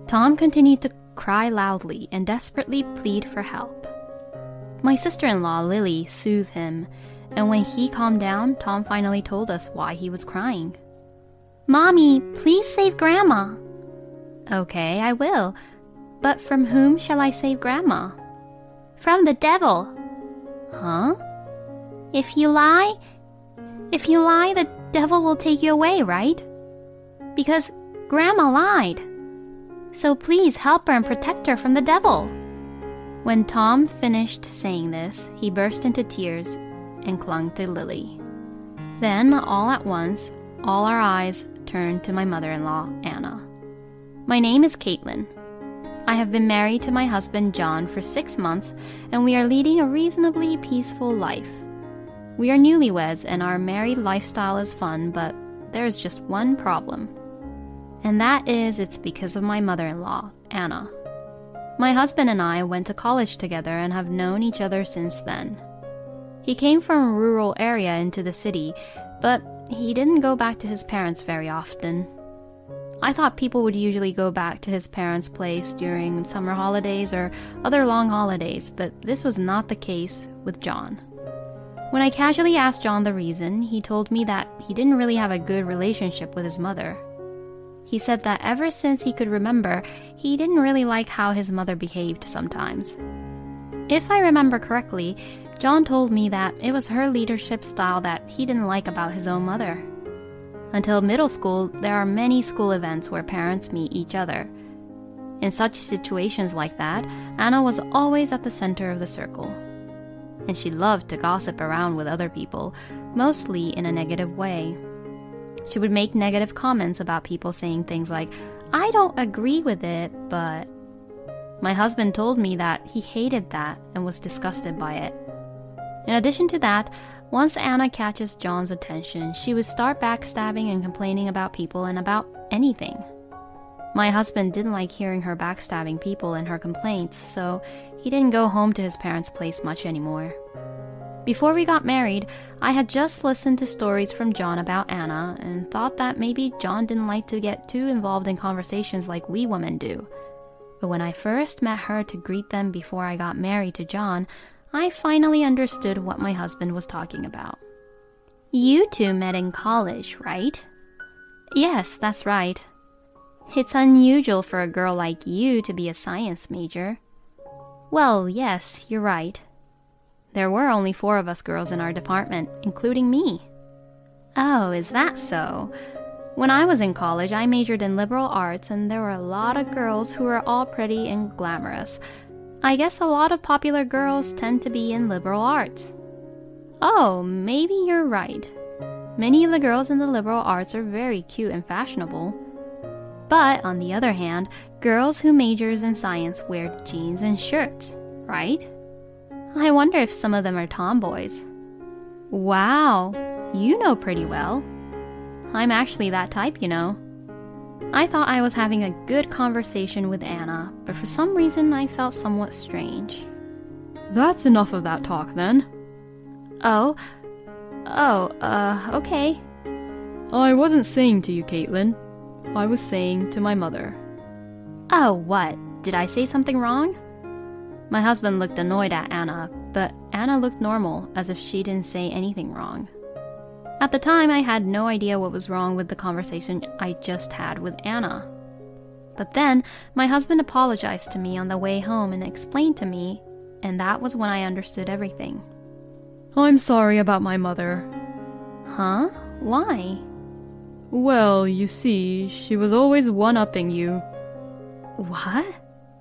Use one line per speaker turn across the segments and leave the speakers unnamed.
Tom continued to cry loudly and desperately plead for help. My sister-in-law, Lily, soothed him, and when he calmed down, Tom finally told us why he was crying. "Mommy, please save Grandma." "Okay, I will. But from whom shall I save Grandma?" "From the devil." "Huh?" If you lie, the devil will take you away, right? Because Grandma lied. So please help her and protect her from the devil." When Tom finished saying this, he burst into tears and clung to Lily. Then, all at once, all our eyes turned to my mother-in-law, Anna. My name is Caitlin. I have been married to my husband, John, for 6 months, and we are leading a reasonably peaceful life. We are newlyweds, and our married lifestyle is fun, but there is just one problem. And that is, it's because of my mother-in-law, Anna. My husband and I went to college together and have known each other since then. He came from a rural area into the city, but he didn't go back to his parents very often. I thought people would usually go back to his parents' place during summer holidays or other long holidays, but this was not the case with John. When I casually asked John the reason, he told me that he didn't really have a good relationship with his mother. He said that ever since he could remember, he didn't really like how his mother behaved sometimes. If I remember correctly, John told me that it was her leadership style that he didn't like about his own mother. Until middle school, there are many school events where parents meet each other. In such situations like that, Anna was always at the center of the circle. And she loved to gossip around with other people, mostly in a negative way. She would make negative comments about people saying things like, "I don't agree with it, but..." My husband told me that he hated that and was disgusted by it. In addition to that, once Anna catches John's attention, she would start backstabbing and complaining about people and about anything. My husband didn't like hearing her backstabbing people and her complaints, so he didn't go home to his parents' place much anymore. Before we got married, I had just listened to stories from John about Anna and thought that maybe John didn't like to get too involved in conversations like we women do. But when I first met her to greet them before I got married to John, I finally understood what my husband was talking about. "You two met in college, right?" "Yes, that's right." "It's unusual for a girl like you to be a science major." "Well, yes, you're right. There were only 4 of us girls in our department, including me." "Oh, is that so? When I was in college, I majored in liberal arts, and there were a lot of girls who were all pretty and glamorous. I guess a lot of popular girls tend to be in liberal arts." "Oh, maybe you're right. Many of the girls in the liberal arts are very cute and fashionable. But, on the other hand, girls who majors in science wear jeans and shirts, right? I wonder if some of them are tomboys." "Wow, you know pretty well." "I'm actually that type, you know." I thought I was having a good conversation with Anna, but for some reason I felt somewhat strange.
"That's enough of that talk, then."
Okay.
"I wasn't saying to you, Caitlin. I was saying to my mother."
"Oh, what? Did I say something wrong?" My husband looked annoyed at Anna, but Anna looked normal, as if she didn't say anything wrong. At the time, I had no idea what was wrong with the conversation I just had with Anna. But then, my husband apologized to me on the way home and explained to me, and that was when I understood everything.
"I'm sorry about my mother."
"Huh? Why?"
"Well, you see, she was always one-upping you."
"What?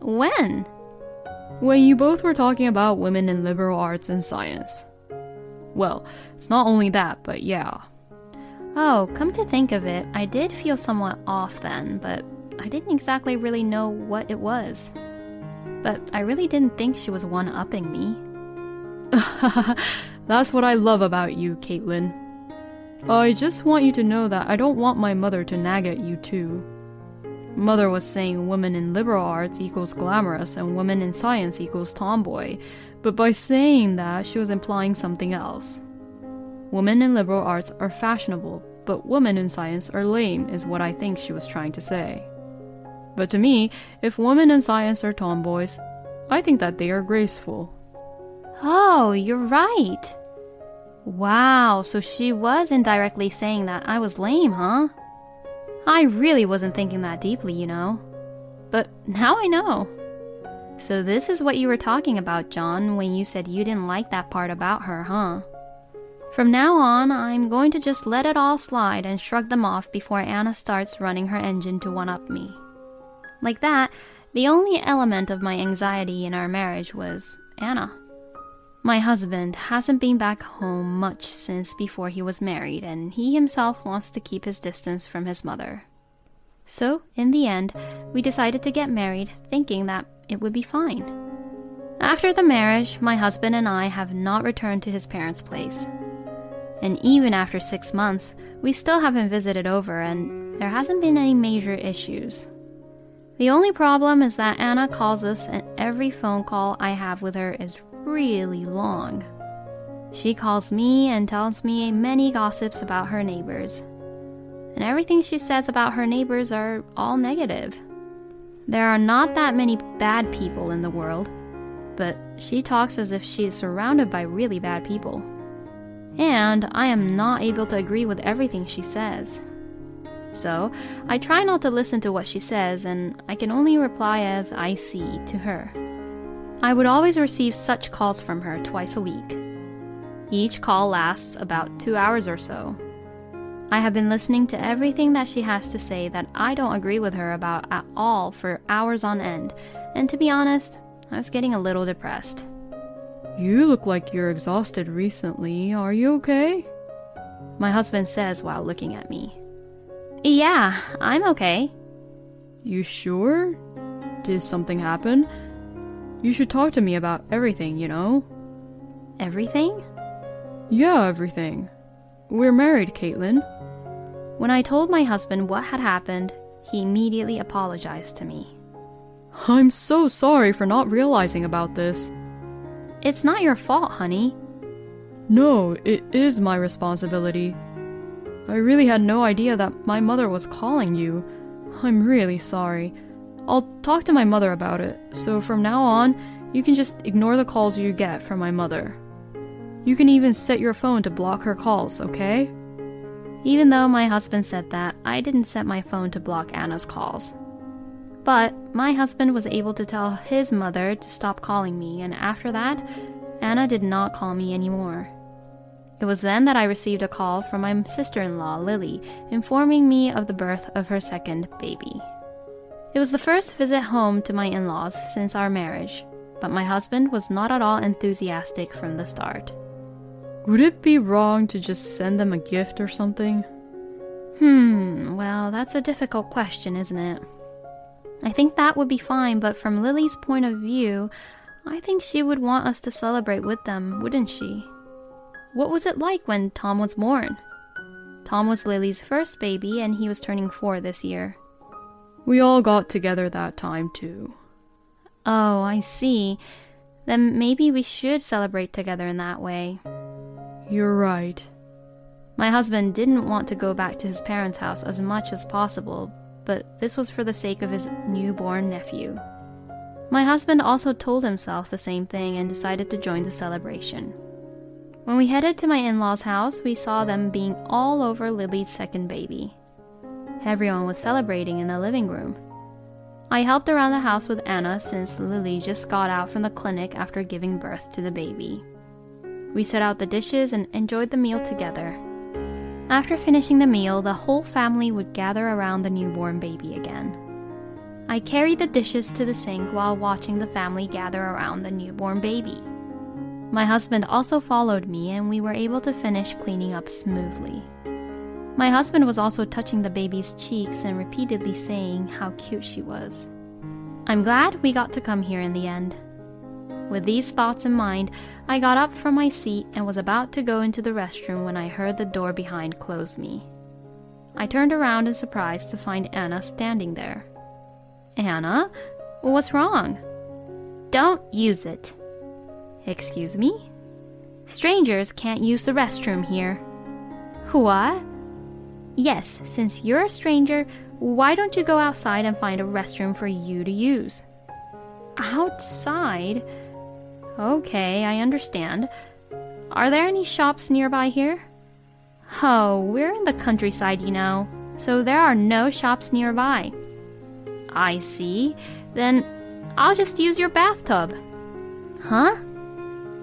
When?"
"When you both were talking about women in liberal arts and science." "Well, it's not only that, but yeah."
"Oh, come to think of it, I did feel somewhat off then, but I didn't exactly really know what it was. But I really didn't think she was one-upping me."
"That's what I love about you, Caitlin. I just want you to know that I don't want my mother to nag at you too. Mother was saying women in liberal arts equals glamorous and women in science equals tomboy, but by saying that, she was implying something else. Women in liberal arts are fashionable, but women in science are lame, is what I think she was trying to say." But to me, if women in science are tomboys, I think that they are graceful.
Oh, you're right. Wow, so she was indirectly saying that I was lame, huh? I really wasn't thinking that deeply, you know. But now I know. So this is what you were talking about, John, when you said you didn't like that part about her, huh? From now on, I'm going to just let it all slide and shrug them off before Anna starts running her engine to one-up me. Like that, the only element of my anxiety in our marriage was Anna. My husband hasn't been back home much since before he was married, and he himself wants to keep his distance from his mother. So, in the end, we decided to get married, thinking that it would be fine. After the marriage, my husband and I have not returned to his parents' place. And even after 6 months, we still haven't visited over, and there hasn't been any major issues. The only problem is that Anna calls us, and every phone call I have with her is really long. She calls me and tells me many gossips about her neighbors. And everything she says about her neighbors are all negative. There are not that many bad people in the world, but she talks as if she is surrounded by really bad people. And I am not able to agree with everything she says. So, I try not to listen to what she says, and I can only reply as I see to her. I would always receive such calls from her twice a week. Each call lasts about 2 hours or so. I have been listening to everything that she has to say that I don't agree with her about at all for hours on end, and to be honest, I was getting a little depressed.
You look like you're exhausted recently. Are you okay?
My husband says while looking at me. Yeah, I'm okay.
You sure? Did something happen? You should talk to me about everything, you know?
Everything?
Yeah, everything. We're married, Caitlin.
When I told my husband what had happened, he immediately apologized to me.
I'm so sorry for not realizing about this.
It's not your fault, honey.
No, it is my responsibility. I really had no idea that my mother was calling you. I'm really sorry. I'll talk to my mother about it, so from now on, you can just ignore the calls you get from my mother. You can even set your phone to block her calls, okay?
Even though my husband said that, I didn't set my phone to block Anna's calls. But my husband was able to tell his mother to stop calling me, and after that, Anna did not call me anymore. It was then that I received a call from my sister-in-law, Lily, informing me of the birth of her second baby. It was the first visit home to my in-laws since our marriage, but my husband was not at all enthusiastic from the start.
Would it be wrong to just send them a gift or something?
Well, that's a difficult question, isn't it? I think that would be fine, but from Lily's point of view, I think she would want us to celebrate with them, wouldn't she? What was it like when Tom was born? Tom was Lily's first baby, and he was turning 4 this year.
We all got together that time, too.
Oh, I see. Then maybe we should celebrate together in that way.
You're right.
My husband didn't want to go back to his parents' house as much as possible, but this was for the sake of his newborn nephew. My husband also told himself the same thing and decided to join the celebration. When we headed to my in-laws' house, we saw them being all over Lily's second baby. Everyone was celebrating in the living room. I helped around the house with Anna since Lily just got out from the clinic after giving birth to the baby. We set out the dishes and enjoyed the meal together. After finishing the meal, the whole family would gather around the newborn baby again. I carried the dishes to the sink while watching the family gather around the newborn baby. My husband also followed me, and we were able to finish cleaning up smoothly. My husband was also touching the baby's cheeks and repeatedly saying how cute she was. I'm glad we got to come here in the end. With these thoughts in mind, I got up from my seat and was about to go into the restroom when I heard the door behind close me. I turned around in surprise to find Anna standing there. Anna? What's wrong? Don't use it. Excuse me? Strangers can't use the restroom here. What? Yes, since you're a stranger, why don't you go outside and find a restroom for you to use?
Outside?
Okay, I understand. Are there any shops nearby here? Oh, we're in the countryside, you know, so there are no shops nearby. I see. Then I'll just use your bathtub. Huh?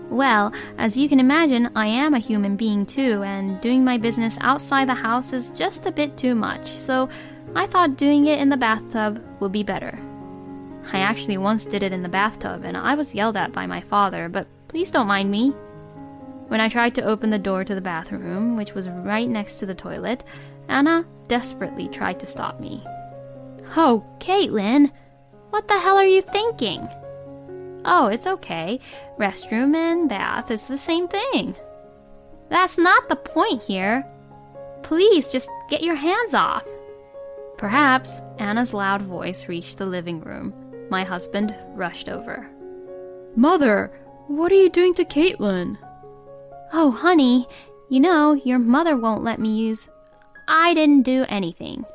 Well, as you can imagine, I am a human being too, and doing my business outside the house is just a bit too much, so I thought doing it in the bathtub would be better. I actually once did it in the bathtub, and I was yelled at by my father, but please don't mind me. When I tried to open the door to the bathroom, which was right next to the toilet, Anna desperately tried to stop me. Oh, Caitlin, what the hell are you thinking? Oh, it's okay. Restroom and bath is the same thing. That's not the point here. Please, just get your hands off. Perhaps Anna's loud voice reached the living room. My husband rushed over.
Mother, what are you doing to Caitlin?
Oh, honey, you know, your mother won't let me use... I didn't do anything.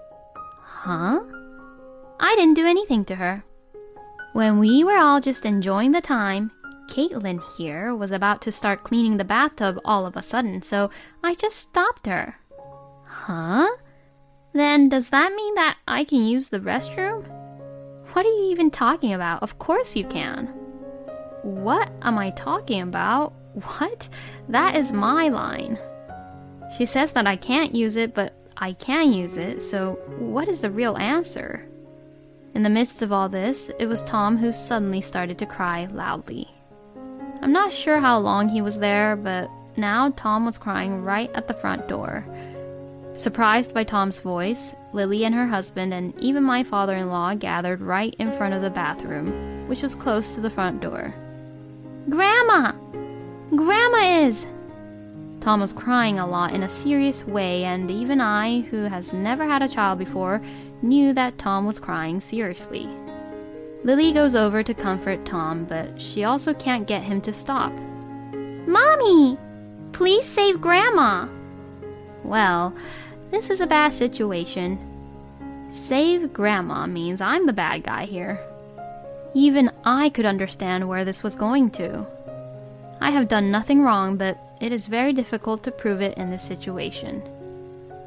Huh? I didn't do anything to her. When we were all just enjoying the time, Caitlin here was about to start cleaning the bathtub all of a sudden, so I just stopped her. Huh? Then does that mean that I can use the restroom? What are you even talking about? Of course you can. What am I talking about? What? That is my line. She says that I can't use it, but I can use it, so what is the real answer? In the midst of all this, it was Tom who suddenly started to cry loudly. I'm not sure how long he was there, but now Tom was crying right at the front door. Surprised by Tom's voice, Lily and her husband and even my father-in-law gathered right in front of the bathroom, which was close to the front door. Grandma! Grandma is! Tom was crying a lot in a serious way, and even I, who has never had a child before, knew that Tom was crying seriously. Lily goes over to comfort Tom, but she also can't get him to stop. Mommy! Please save Grandma! Well, this is a bad situation. Save Grandma means I'm the bad guy here. Even I could understand where this was going to. I have done nothing wrong, but it is very difficult to prove it in this situation.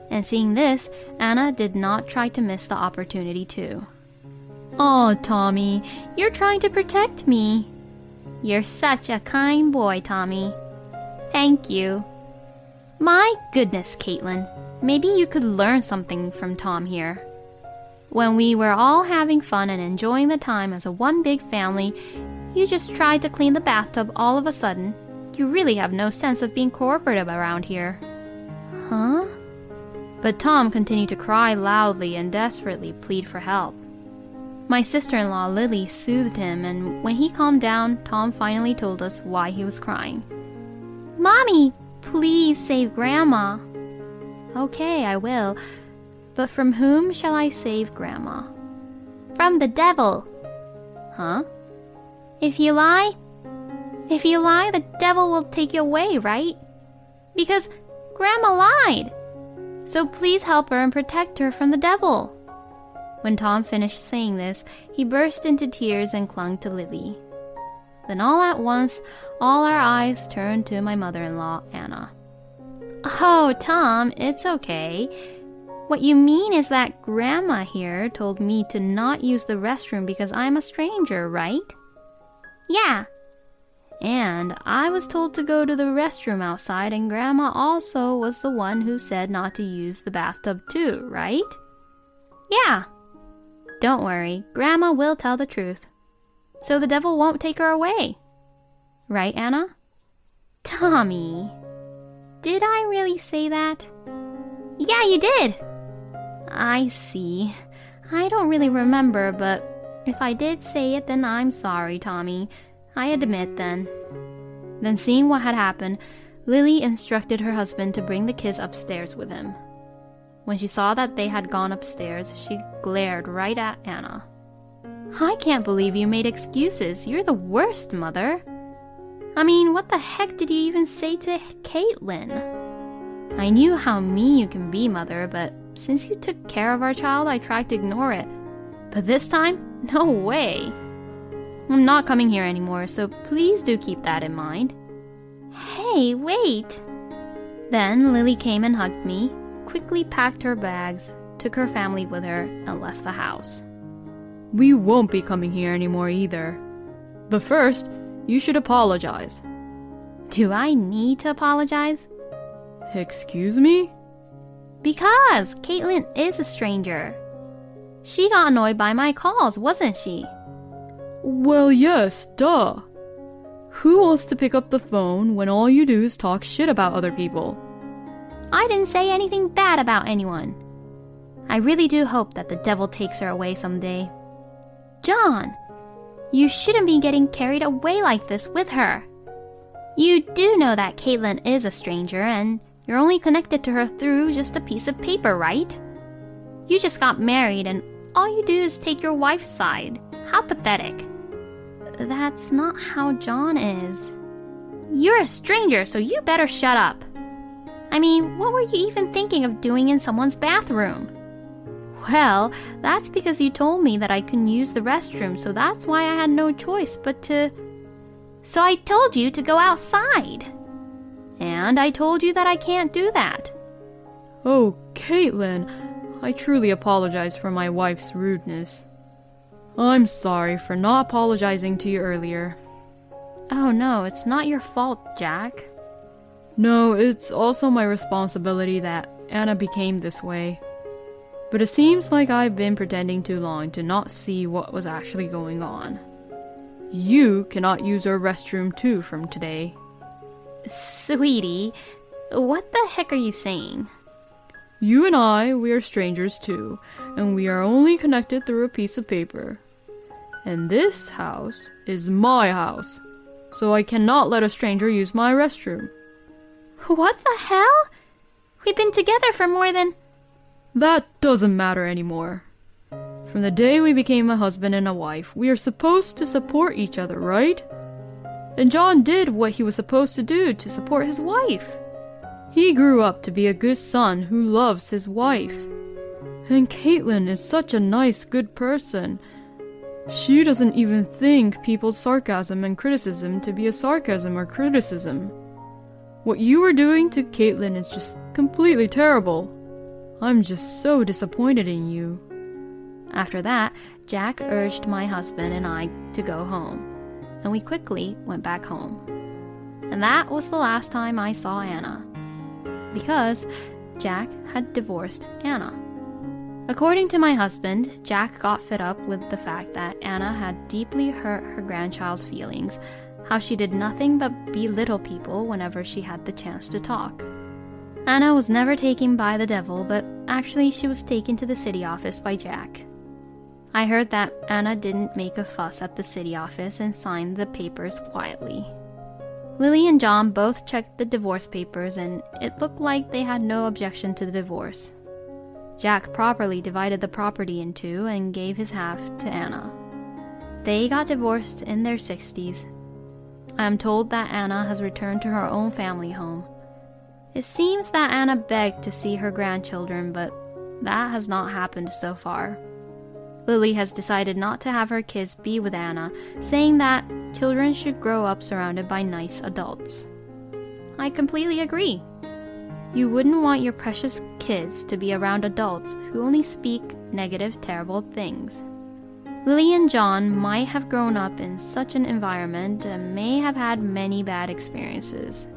And seeing this, Anna did not try to miss the opportunity too. Aw, Tommy, you're trying to protect me. You're such a kind boy, Tommy. Thank you. My goodness, Caitlin, maybe you could learn something from Tom here. When we were all having fun and enjoying the time as a one big family, you just tried to clean the bathtub all of a sudden. You really have no sense of being cooperative around here. Huh? But Tom continued to cry loudly and desperately plead for help. My sister-in-law Lily soothed him, and when he calmed down, Tom finally told us why he was crying. Mommy, please save Grandma. Okay, I will. But from whom shall I save Grandma? From the devil. Huh? If you lie, the devil will take you away, right? Because Grandma lied. So please help her and protect her from the devil. When Tom finished saying this, he burst into tears and clung to Lily. Then all at once, all our eyes turned to my mother-in-law, Anna. Oh, Tom, it's okay. What you mean is that Grandma here told me to not use the restroom because I'm a stranger, right? Yeah. And I was told to go to the restroom outside, and Grandma also was the one who said not to use the bathtub too, right? Yeah. Don't worry, Grandma will tell the truth. So the devil won't take her away. Right, Anna? Tommy, did I really say that? Yeah, you did. I see. I don't really remember, but if I did say it, then I'm sorry, Tommy. I admit then. Then seeing what had happened, Lily instructed her husband to bring the kids upstairs with him. When she saw that they had gone upstairs, she glared right at Anna. I can't believe you made excuses. You're the worst, Mother. I mean, what the heck did you even say to Caitlin? I knew how mean you can be, Mother, but Since you took care of our child, I tried to ignore it. But this time, no way. I'm not coming here anymore, so please do keep that in mind. Hey, wait. Then Lily came and hugged me, quickly packed her bags, took her family with her, and left the house.
We won't be coming here anymore either. But first, you should apologize.
Do I need to apologize?
Excuse me?
Because Caitlin is a stranger. She got annoyed by my calls, wasn't she?
Well, yes, duh. Who wants to pick up the phone when all you do is talk shit about other people?
I didn't say anything bad about anyone. I really do hope that the devil takes her away someday. John, you shouldn't be getting carried away like this with her. You do know that Caitlin is a stranger and you're only connected to her through just a piece of paper, right? You just got married and all you do is take your wife's side. How pathetic. That's not how John is. You're a stranger, so you better shut up. I mean, what were you even thinking of doing in someone's bathroom? Well, that's because you told me that I couldn't use the restroom, so that's why I had no choice but to... So I told you to go outside. And I told you that I can't do that.
Oh, Caitlin, I truly apologize for my wife's rudeness. I'm sorry for not apologizing to you earlier.
Oh no, it's not your fault, Jack.
No, it's also my responsibility that Anna became this way. But it seems like I've been pretending too long to not see what was actually going on. You cannot use our restroom too from today.
Sweetie, what the heck are you saying?
You and I, we are strangers too, and we are only connected through a piece of paper. And this house is my house, so I cannot let a stranger use my restroom.
What the hell? We've been together for more than...
That doesn't matter anymore. From the day we became a husband and a wife, we are supposed to support each other, right? And John did what he was supposed to do to support his wife. He grew up to be a good son who loves his wife. And Caitlin is such a nice, good person. She doesn't even think people's sarcasm and criticism to be a sarcasm or criticism. What you are doing to Caitlin is just completely terrible. I'm just so disappointed in you.
After that, Jack urged my husband and I to go home, and we quickly went back home. And that was the last time I saw Anna, because Jack had divorced Anna. According to my husband, Jack got fed up with the fact that Anna had deeply hurt her grandchild's feelings, how she did nothing but belittle people whenever she had the chance to talk. Anna was never taken by the devil, but actually she was taken to the city office by Jack. I heard that Anna didn't make a fuss at the city office and signed the papers quietly. Lily and John both checked the divorce papers and it looked like they had no objection to the divorce. Jack properly divided the property in two and gave his half to Anna. They got divorced in their 60s. I am told that Anna has returned to her own family home. It seems that Anna begged to see her grandchildren, but that has not happened so far. Lily has decided not to have her kids be with Anna, saying that children should grow up surrounded by nice adults. I completely agree. You wouldn't want your precious kids to be around adults who only speak negative, terrible things. Lily and John might have grown up in such an environment and may have had many bad experiences.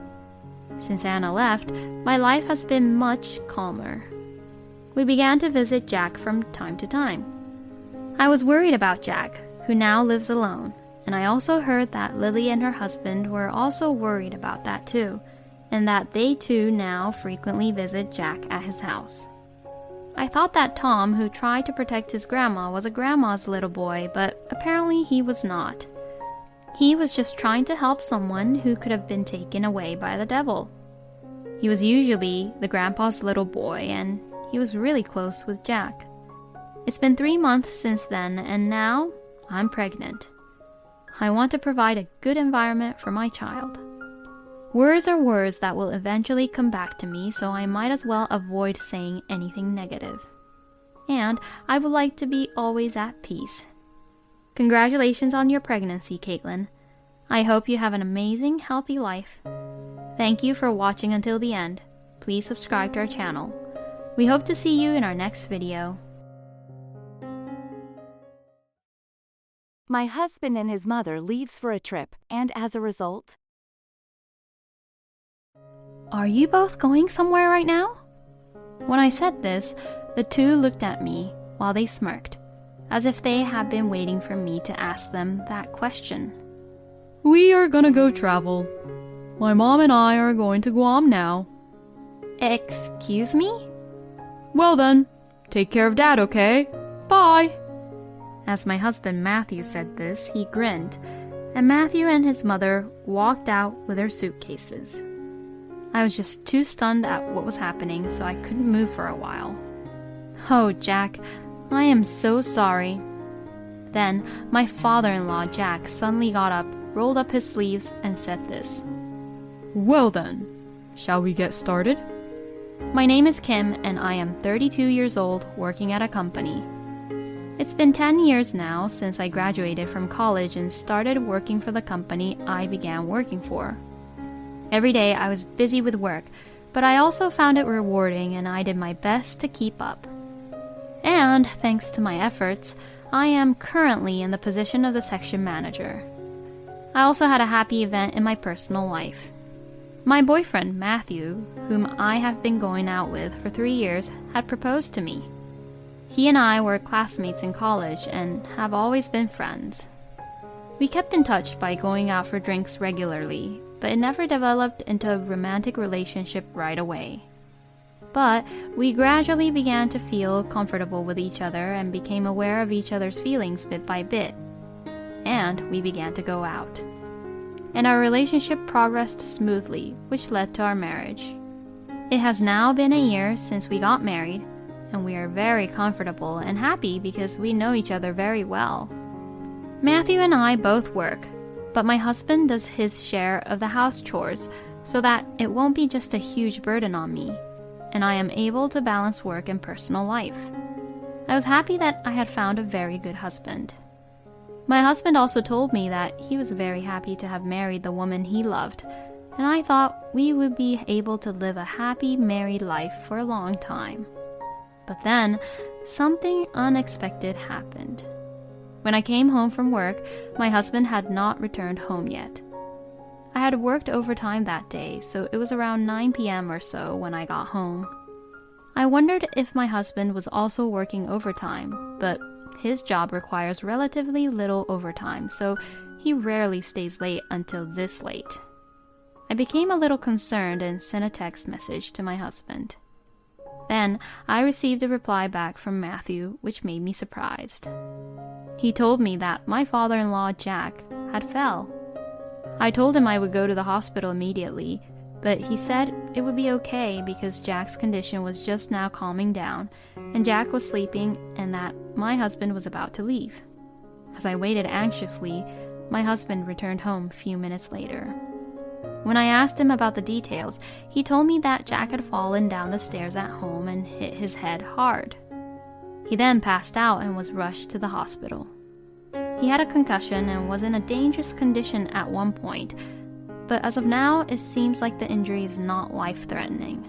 Since Anna left, my life has been much calmer. We began to visit Jack from time to time. I was worried about Jack, who now lives alone, and I also heard that Lily and her husband were also worried about that too, and that they too now frequently visit Jack at his house. I thought that Tom, who tried to protect his grandma, was a grandma's little boy, but apparently he was not. He was just trying to help someone who could have been taken away by the devil. He was usually the grandpa's little boy, and he was really close with Jack. It's been 3 months since then, and now I'm pregnant. I want to provide a good environment for my child. Words are words that will eventually come back to me, so I might as well avoid saying anything negative. And I would like to be always at peace. Congratulations on your pregnancy, Caitlin. I hope you have an amazing, healthy life. Thank you for watching until the end. Please subscribe to our channel. We hope to see you in our next video.
My husband and his mother leaves for a trip, and as a result...
Are you both going somewhere right now? When I said this, the two looked at me while they smirked, as if they had been waiting for me to ask them that question.
We are gonna go travel. My mom and I are going to Guam now.
Excuse me?
Well then, take care of Dad, okay? Bye!
As my husband Matthew said this, he grinned, and Matthew and his mother walked out with their suitcases. I was just too stunned at what was happening, so I couldn't move for a while. Oh, Jack, I am so sorry. Then, my father-in-law, Jack, suddenly got up, rolled up his sleeves, and said this.
Well then, shall we get started?
My name is Kim, and I am 32 years old, working at a company. It's been 10 years now since I graduated from college and started working for the company I began working for. Every day I was busy with work, but I also found it rewarding and I did my best to keep up. And, thanks to my efforts, I am currently in the position of the section manager. I also had a happy event in my personal life. My boyfriend, Matthew, whom I have been going out with for 3 years, had proposed to me. He and I were classmates in college and have always been friends. We kept in touch by going out for drinks regularly, but it never developed into a romantic relationship right away. But we gradually began to feel comfortable with each other and became aware of each other's feelings bit by bit. And we began to go out. And our relationship progressed smoothly, which led to our marriage. It has now been a year since we got married, and we are very comfortable and happy because we know each other very well. Matthew and I both work, but my husband does his share of the house chores so that it won't be just a huge burden on me, and I am able to balance work and personal life. I was happy that I had found a very good husband. My husband also told me that he was very happy to have married the woman he loved, and I thought we would be able to live a happy married life for a long time. But then, something unexpected happened. When I came home from work, my husband had not returned home yet. I had worked overtime that day, so it was around 9 p.m. or so when I got home. I wondered if my husband was also working overtime, but his job requires relatively little overtime, so he rarely stays late until this late. I became a little concerned and sent a text message to my husband. Then I received a reply back from Matthew, which made me surprised. He told me that my father-in-law, Jack, had fell. I told him I would go to the hospital immediately, but he said it would be okay because Jack's condition was just now calming down, and Jack was sleeping, and that my husband was about to leave. As I waited anxiously, my husband returned home a few minutes later. When I asked him about the details, he told me that Jack had fallen down the stairs at home and hit his head hard. He then passed out and was rushed to the hospital. He had a concussion and was in a dangerous condition at one point, but as of now, it seems like the injury is not life-threatening.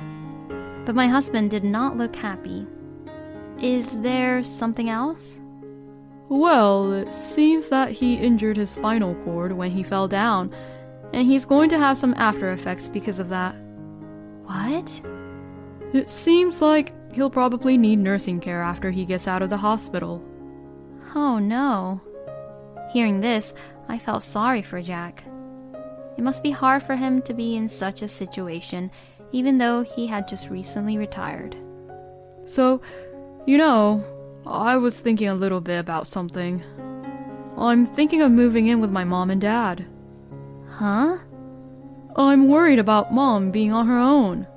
But my husband did not look happy. Is there something else?
Well, it seems that he injured his spinal cord when he fell down, and he's going to have some after effects because of that.
What?
It seems like he'll probably need nursing care after he gets out of the hospital.
Oh no. Hearing this, I felt sorry for Jack. It must be hard for him to be in such a situation, even though he had just recently retired.
So, I was thinking a little bit about something. I'm thinking of moving in with my mom and dad.
Huh?
I'm worried about Mom being on her own.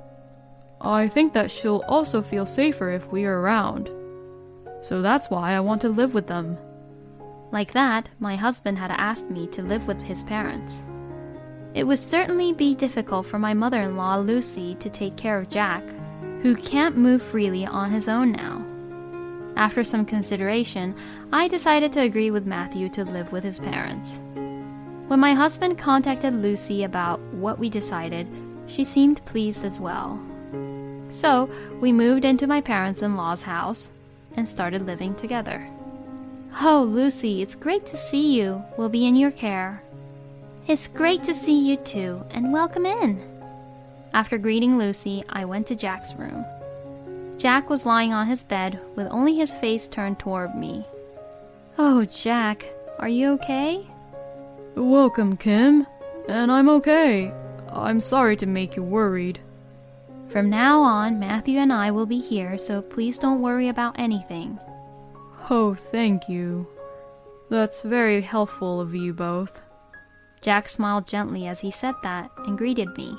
I think that she'll also feel safer if we are around. So that's why I want to live with them.
Like that, my husband had asked me to live with his parents. It would certainly be difficult for my mother-in-law, Lucy, to take care of Jack, who can't move freely on his own now. After some consideration, I decided to agree with Matthew to live with his parents. When my husband contacted Lucy about what we decided, she seemed pleased as well. So, we moved into my parents-in-law's house and started living together. "Oh, Lucy, it's great to see you. We'll be in your care." "It's great to see you too, and welcome in." After greeting Lucy, I went to Jack's room. Jack was lying on his bed with only his face turned toward me. "Oh, Jack, are you okay?"
Welcome, Kim. And I'm okay. I'm sorry to make you worried.
"From now on, Matthew and I will be here, so please don't worry about anything."
Oh, thank you. That's very helpful of you both.
Jack smiled gently as he said that and greeted me.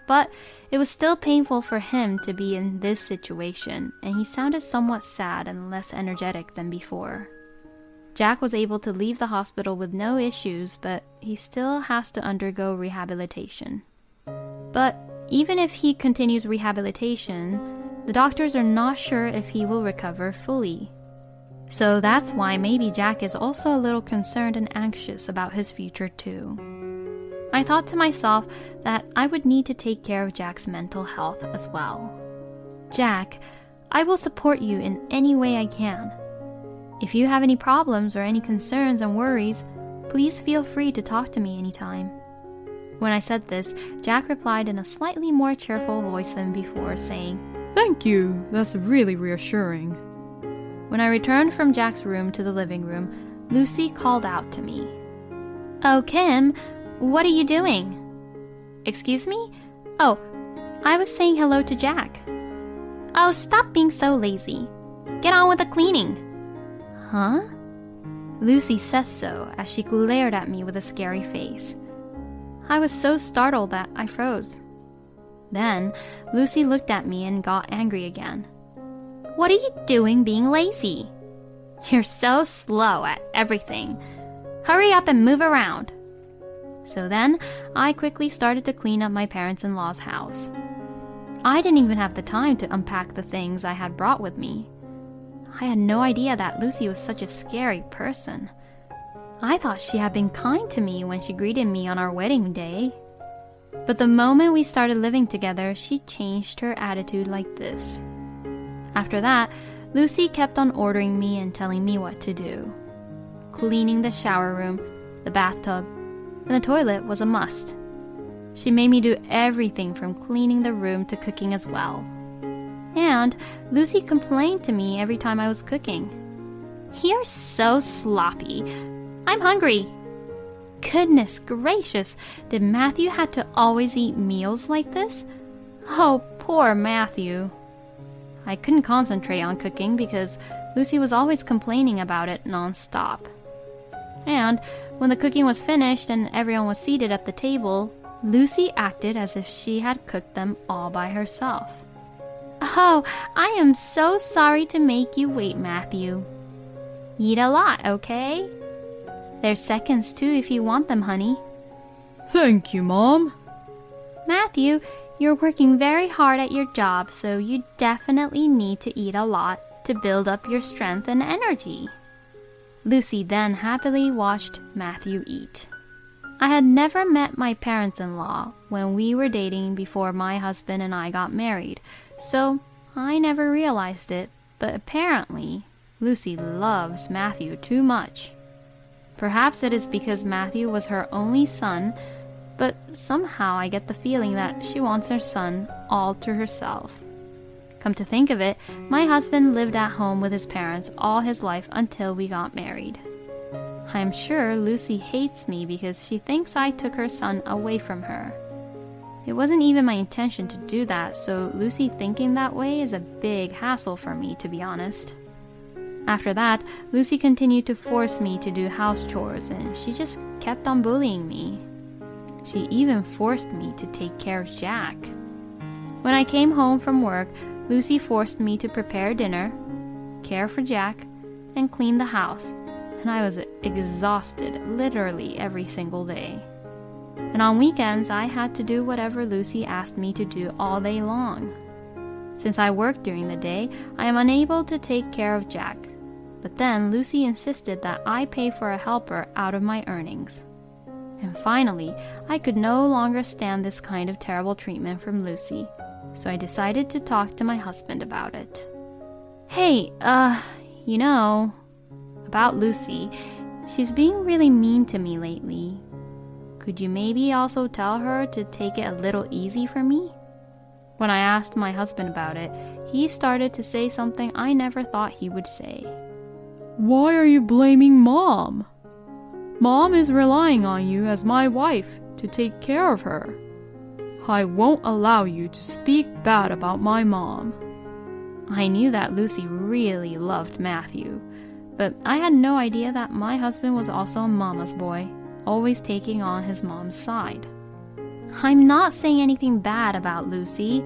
But it was still painful for him to be in this situation, and he sounded somewhat sad and less energetic than before. Jack was able to leave the hospital with no issues, but he still has to undergo rehabilitation. But even if he continues rehabilitation, the doctors are not sure if he will recover fully. So that's why maybe Jack is also a little concerned and anxious about his future too. I thought to myself that I would need to take care of Jack's mental health as well. "Jack, I will support you in any way I can. If you have any problems or any concerns and worries, please feel free to talk to me anytime." When I said this, Jack replied in a slightly more cheerful voice than before, saying,
Thank you. That's really reassuring.
When I returned from Jack's room to the living room, Lucy called out to me. "Oh, Kim, what are you doing?" "Excuse me? Oh, I was saying hello to Jack." "Oh, stop being so lazy. Get on with the cleaning." "Huh?" Lucy said so as she glared at me with a scary face. I was so startled that I froze. Then Lucy looked at me and got angry again. "What are you doing being lazy? You're so slow at everything. Hurry up and move around." So then I quickly started to clean up my parents-in-law's house. I didn't even have the time to unpack the things I had brought with me. I had no idea that Lucy was such a scary person. I thought she had been kind to me when she greeted me on our wedding day. But the moment we started living together, she changed her attitude like this. After that, Lucy kept on ordering me and telling me what to do. Cleaning the shower room, the bathtub, and the toilet was a must. She made me do everything from cleaning the room to cooking as well. And Lucy complained to me every time I was cooking. "You're so sloppy. I'm hungry." Goodness gracious, did Matthew have to always eat meals like this? Oh, poor Matthew. I couldn't concentrate on cooking because Lucy was always complaining about it non-stop. And when the cooking was finished and everyone was seated at the table, Lucy acted as if she had cooked them all by herself. "Oh, I am so sorry to make you wait, Matthew. Eat a lot, okay? There's seconds too if you want them, honey."
Thank you, Mom.
"Matthew, you're working very hard at your job, so you definitely need to eat a lot to build up your strength and energy." Lucy then happily watched Matthew eat. I had never met my parents-in-law when we were dating before my husband and I got married, so I never realized it, but apparently Lucy loves Matthew too much. Perhaps it is because Matthew was her only son, but somehow I get the feeling that she wants her son all to herself. Come to think of it, my husband lived at home with his parents all his life until we got married. I am sure Lucy hates me because she thinks I took her son away from her. It wasn't even my intention to do that, so Lucy thinking that way is a big hassle for me, to be honest. After that, Lucy continued to force me to do house chores, and she just kept on bullying me. She even forced me to take care of Jack. When I came home from work, Lucy forced me to prepare dinner, care for Jack, and clean the house, and I was exhausted literally every single day. and on weekends I had to do whatever Lucy asked me to do all day long. Since I work during the day, I am unable to take care of Jack, but then Lucy insisted that I pay for a helper out of my earnings. And finally, I could no longer stand this kind of terrible treatment from Lucy, so I decided to talk to my husband about it. Hey, about Lucy, she's being really mean to me lately. Could you maybe also tell her to take it a little easy for me? When I asked my husband about it, he started to say something I never thought he would say.
Why are you blaming Mom? Mom is relying on you as my wife to take care of her. I won't allow you to speak bad about my mom.
I knew that Lucy really loved Matthew, but I had no idea that my husband was also a mama's boy, always taking on his mom's side. I'm not saying anything bad about Lucy.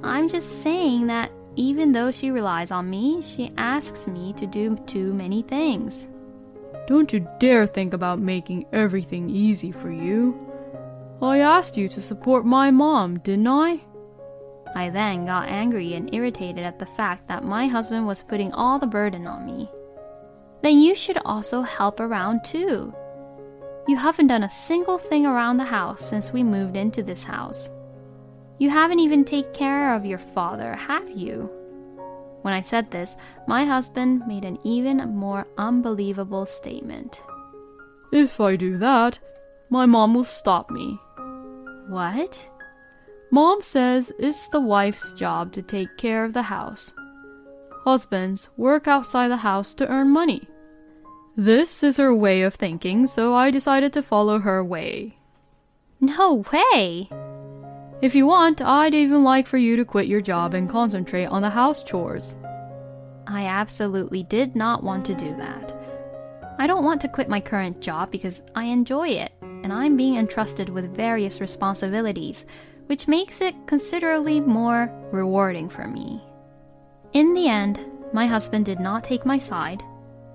I'm just saying that even though she relies on me, she asks me to do too many things.
Don't you dare think about making everything easy for you. I asked you to support my mom, didn't I?
I then got angry and irritated at the fact that my husband was putting all the burden on me. Then you should also help around too. You haven't done a single thing around the house since we moved into this house. You haven't even taken care of your father, have you? When I said this, my husband made an even more unbelievable statement.
If I do that, my mom will stop me.
What?
Mom says it's the wife's job to take care of the house. Husbands work outside the house to earn money. This is her way of thinking, so I decided to follow her way.
No way!
If you want, I'd even like for you to quit your job and concentrate on the house chores.
I absolutely did not want to do that. I don't want to quit my current job because I enjoy it, and I'm being entrusted with various responsibilities, which makes it considerably more rewarding for me. In the end, my husband did not take my side,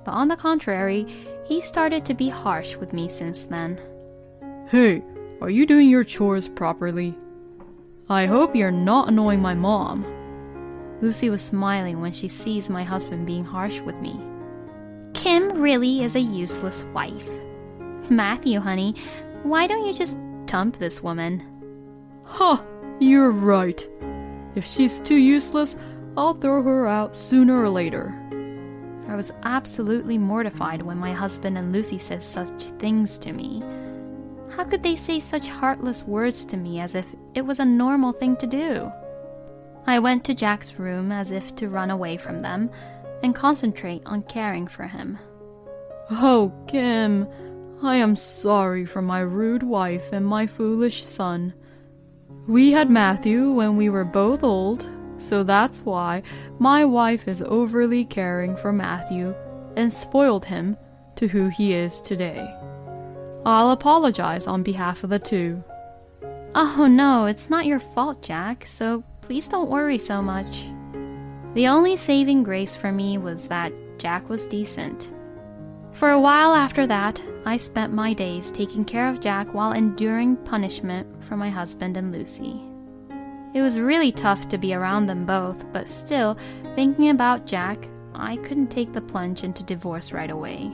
but on the contrary, he started to be harsh with me since then.
Hey, are you doing your chores properly? I hope you're not annoying my mom.
Lucy was smiling when she sees my husband being harsh with me. Kim really is a useless wife. Matthew, honey, why don't you just dump this woman?
Huh, you're right. If she's too useless, I'll throw her out sooner or later.
I was absolutely mortified when my husband and Lucy said such things to me. How could they say such heartless words to me as if it was a normal thing to do? I went to Jack's room as if to run away from them and concentrate on caring for him.
Oh, Kim, I am sorry for my rude wife and my foolish son. We had Matthew when we were both old, so that's why my wife is overly caring for Matthew and spoiled him to who he is today. I'll apologize on behalf of the two.
Oh no, it's not your fault, Jack, so please don't worry so much. The only saving grace for me was that Jack was decent. For a while after that, I spent my days taking care of Jack while enduring punishment from my husband and Lucy. It was really tough to be around them both, but still, thinking about Jack, I couldn't take the plunge into divorce right away.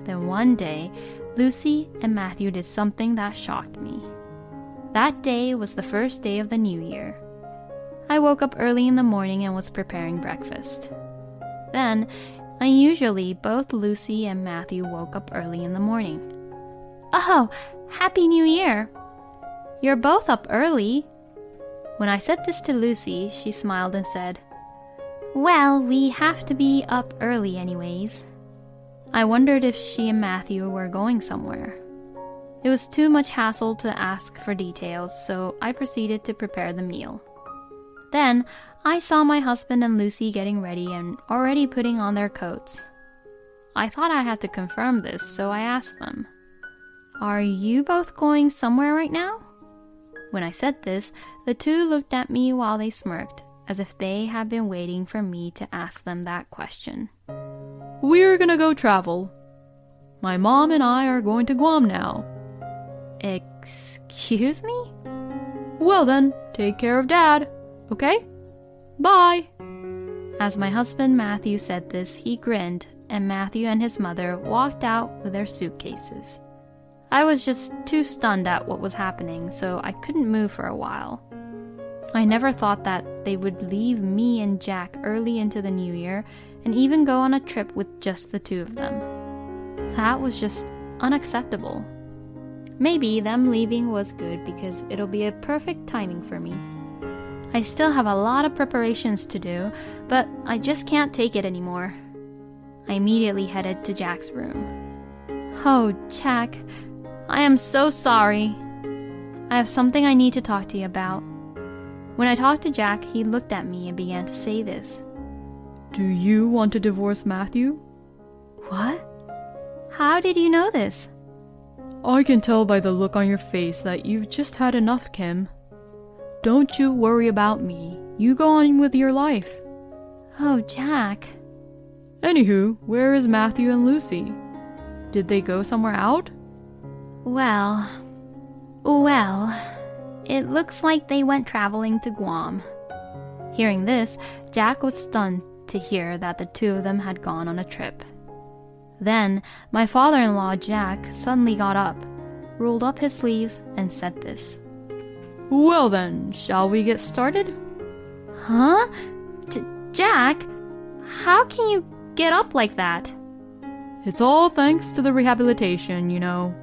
Then one day, Lucy and Matthew did something that shocked me. That day was the first day of the new year. I woke up early in the morning and was preparing breakfast. Then, unusually, both Lucy and Matthew woke up early in the morning. Oh, Happy New Year! You're both up early. When I said this to Lucy, she smiled and said, Well, we have to be up early anyways. I wondered if she and Matthew were going somewhere. It was too much hassle to ask for details, so I proceeded to prepare the meal. Then, I saw my husband and Lucy getting ready and already putting on their coats. I thought I had to confirm this, so I asked them, Are you both going somewhere right now? When I said this, the two looked at me while they smirked, as if they had been waiting for me to ask them that question.
We're gonna go travel. My mom and I are going to Guam now.
Excuse me?
Well then, take care of Dad, okay? Bye!
As my husband Matthew said this, he grinned, and Matthew and his mother walked out with their suitcases. I was just too stunned at what was happening, so I couldn't move for a while. I never thought that they would leave me and Jack early into the new year and even go on a trip with just the two of them. That was just unacceptable. Maybe them leaving was good because it'll be a perfect timing for me. I still have a lot of preparations to do, but I just can't take it anymore. I immediately headed to Jack's room. Oh, Jack, I am so sorry. I have something I need to talk to you about. When I talked to Jack, he looked at me and began to say this.
Do you want to divorce Matthew?
What? How did you know this?
I can tell by the look on your face that you've just had enough, Kim. Don't you worry about me. You go on with your life.
Oh, Jack.
Anywho, where is Matthew and Lucy? Did they go somewhere out?
Well, it looks like they went traveling to Guam. Hearing this, Jack was stunned to hear that the two of them had gone on a trip. Then, my father-in-law, Jack, suddenly got up, rolled up his sleeves, and said this.
Well then, shall we get started?
Huh? Jack, how can you get up like that?
It's all thanks to the rehabilitation, you know.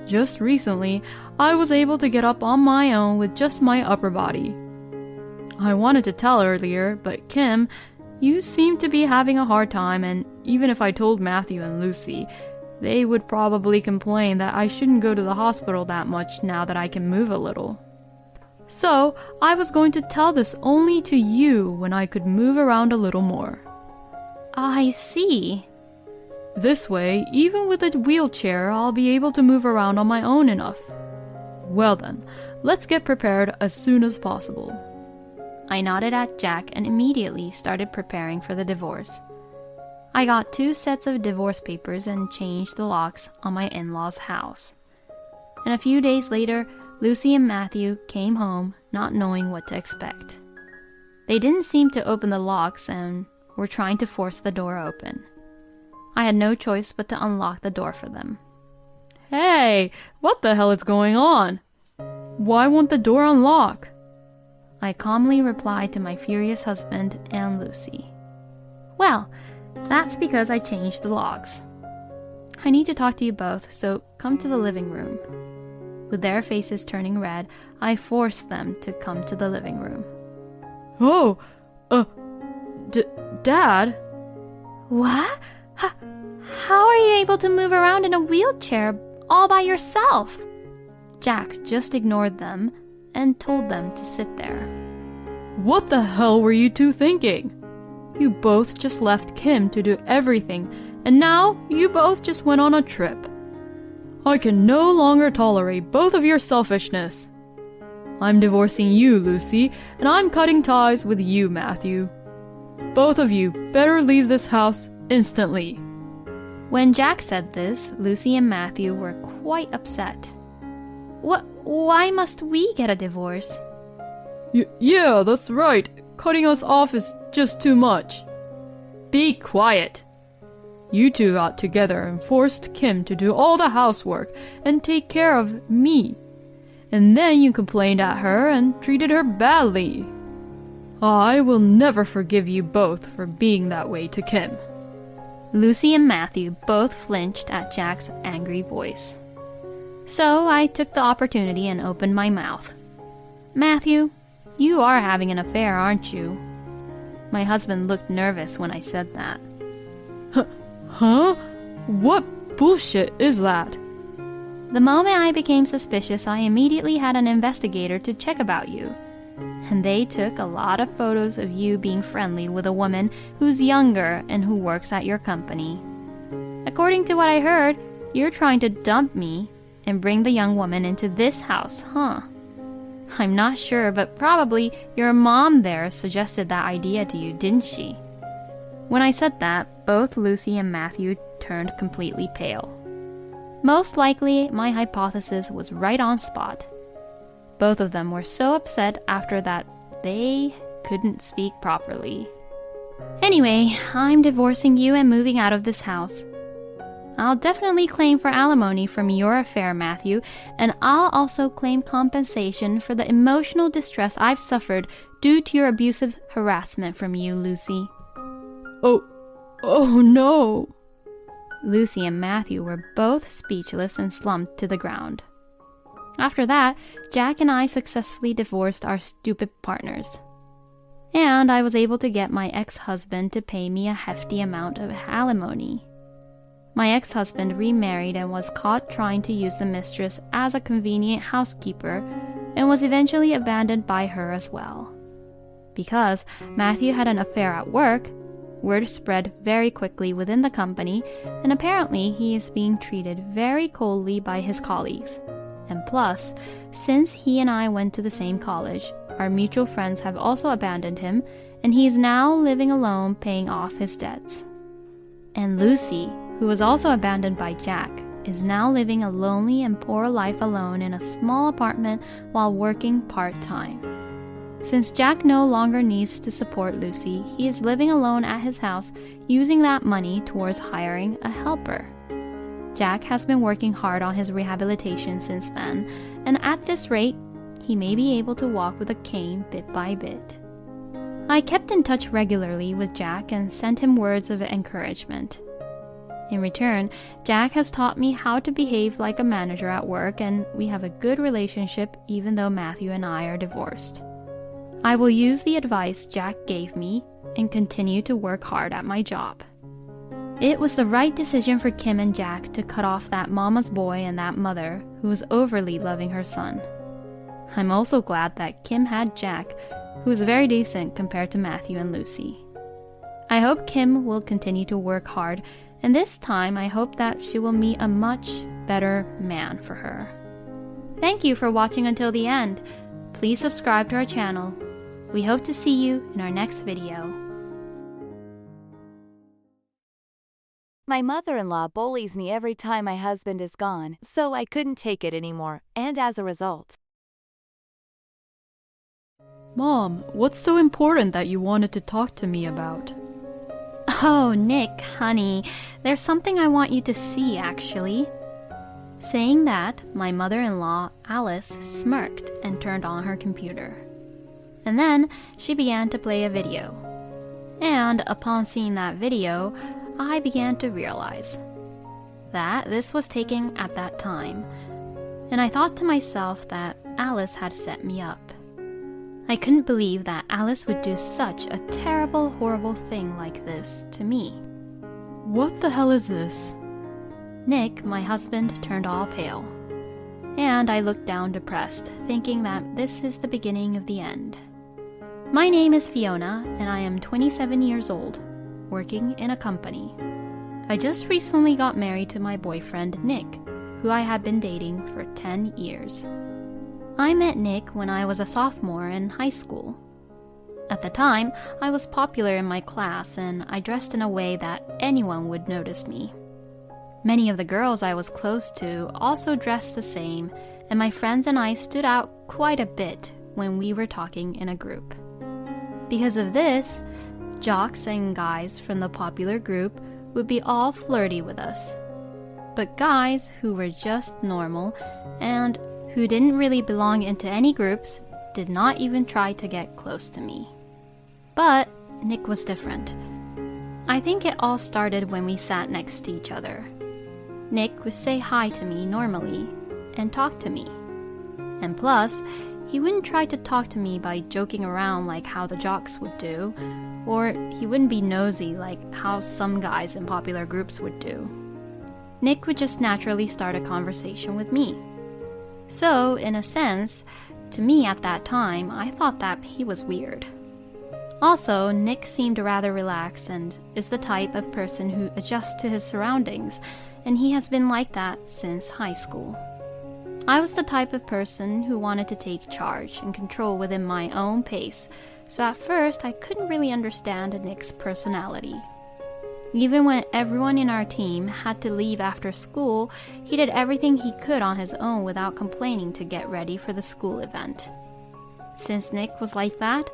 Just recently, I was able to get up on my own with just my upper body. I wanted to tell earlier, but Kim, you seem to be having a hard time, and even if I told Matthew and Lucy, they would probably complain that I shouldn't go to the hospital that much now that I can move a little. So, I was going to tell this only to you when I could move around a little more.
I see.
This way, even with a wheelchair, I'll be able to move around on my own enough. Well then, let's get prepared as soon as possible.
I nodded at Jack and immediately started preparing for the divorce. I got 2 sets of divorce papers and changed the locks on my in-laws' house. And a few days later, Lucy and Matthew came home not knowing what to expect. They didn't seem to open the locks and were trying to force the door open. I had no choice but to unlock the door for them.
Hey, what the hell is going on? Why won't the door unlock?
I calmly replied to my furious husband and Lucy. Well, that's because I changed the locks. I need to talk to you both, so come to the living room. With their faces turning red, I forced them to come to the living room.
Oh, Dad?
What? How are you able to move around in a wheelchair all by yourself? Jack just ignored them and told them to sit there.
What the hell were you two thinking? You both just left Kim to do everything, and now you both just went on a trip. I can no longer tolerate both of your selfishness. I'm divorcing you, Lucy, and I'm cutting ties with you, Matthew. Both of you better leave this house instantly.
When Jack said this, Lucy and Matthew were quite upset. Why must we get a divorce?
Yeah, that's right. Cutting us off is just too much. Be quiet. You two got together and forced Kim to do all the housework and take care of me. And then you complained at her and treated her badly. I will never forgive you both for being that way to Kim.
Lucy and Matthew both flinched at Jack's angry voice. So I took the opportunity and opened my mouth. Matthew, you are having an affair, aren't you? My husband looked nervous when I said that.
Huh? What bullshit is that?
The moment I became suspicious, I immediately had an investigator to check about you. And they took a lot of photos of you being friendly with a woman who's younger and who works at your company. According to what I heard, you're trying to dump me and bring the young woman into this house, huh? I'm not sure, but probably your mom there suggested that idea to you, didn't she? When I said that, both Lucy and Matthew turned completely pale. Most likely, my hypothesis was right on spot. Both of them were so upset after that they couldn't speak properly. Anyway, I'm divorcing you and moving out of this house. I'll definitely claim for alimony from your affair, Matthew, and I'll also claim compensation for the emotional distress I've suffered due to your abusive harassment from you, Lucy.
Oh no.
Lucy and Matthew were both speechless and slumped to the ground. After that, Jack and I successfully divorced our stupid partners. And I was able to get my ex-husband to pay me a hefty amount of alimony. My ex-husband remarried and was caught trying to use the mistress as a convenient housekeeper and was eventually abandoned by her as well. Because Matthew had an affair at work, word spread very quickly within the company, and apparently he is being treated very coldly by his colleagues. And plus, since he and I went to the same college, our mutual friends have also abandoned him, and he is now living alone paying off his debts. And Lucy, who was also abandoned by Jack, is now living a lonely and poor life alone in a small apartment while working part-time. Since Jack no longer needs to support Lucy, he is living alone at his house, using that money towards hiring a helper. Jack has been working hard on his rehabilitation since then, and at this rate, he may be able to walk with a cane bit by bit. I kept in touch regularly with Jack and sent him words of encouragement. In return, Jack has taught me how to behave like a manager at work, and we have a good relationship even though Matthew and I are divorced. I will use the advice Jack gave me and continue to work hard at my job. It was the right decision for Kim and Jack to cut off that mama's boy and that mother who was overly loving her son. I'm also glad that Kim had Jack, who is very decent compared to Matthew and Lucy. I hope Kim will continue to work hard, and this time I hope that she will meet a much better man for her. Thank you for watching until the end. Please subscribe to our channel. We hope to see you in our next video.
My mother-in-law bullies me every time my husband is gone, so I couldn't take it anymore, and as a result.
Mom, what's so important that you wanted to talk to me about?
Oh, Nick, honey, there's something I want you to see, actually. Saying that, my mother-in-law, Alice, smirked and turned on her computer. And then she began to play a video. And upon seeing that video, I began to realize that this was taken at that time. And I thought to myself that Alice had set me up. I couldn't believe that Alice would do such a terrible, horrible thing like this to me.
What the hell is this?
Nick, my husband, turned all pale. And I looked down depressed, thinking that this is the beginning of the end. My name is Fiona, and I am 27 years old, working in a company. I just recently got married to my boyfriend, Nick, who I had been dating for 10 years. I met Nick when I was a sophomore in high school. At the time, I was popular in my class, and I dressed in a way that anyone would notice me. Many of the girls I was close to also dressed the same, and my friends and I stood out quite a bit when we were talking in a group. Because of this, jocks and guys from the popular group would be all flirty with us. But guys who were just normal and who didn't really belong into any groups did not even try to get close to me. But Nick was different. I think it all started when we sat next to each other. Nick would say hi to me normally and talk to me. And plus, he wouldn't try to talk to me by joking around like how the jocks would do, or he wouldn't be nosy like how some guys in popular groups would do. Nick would just naturally start a conversation with me. So, in a sense, to me at that time, I thought that he was weird. Also, Nick seemed rather relaxed and is the type of person who adjusts to his surroundings, and he has been like that since high school. I was the type of person who wanted to take charge and control within my own pace, so at first I couldn't really understand Nick's personality. Even when everyone in our team had to leave after school, he did everything he could on his own without complaining to get ready for the school event. Since Nick was like that,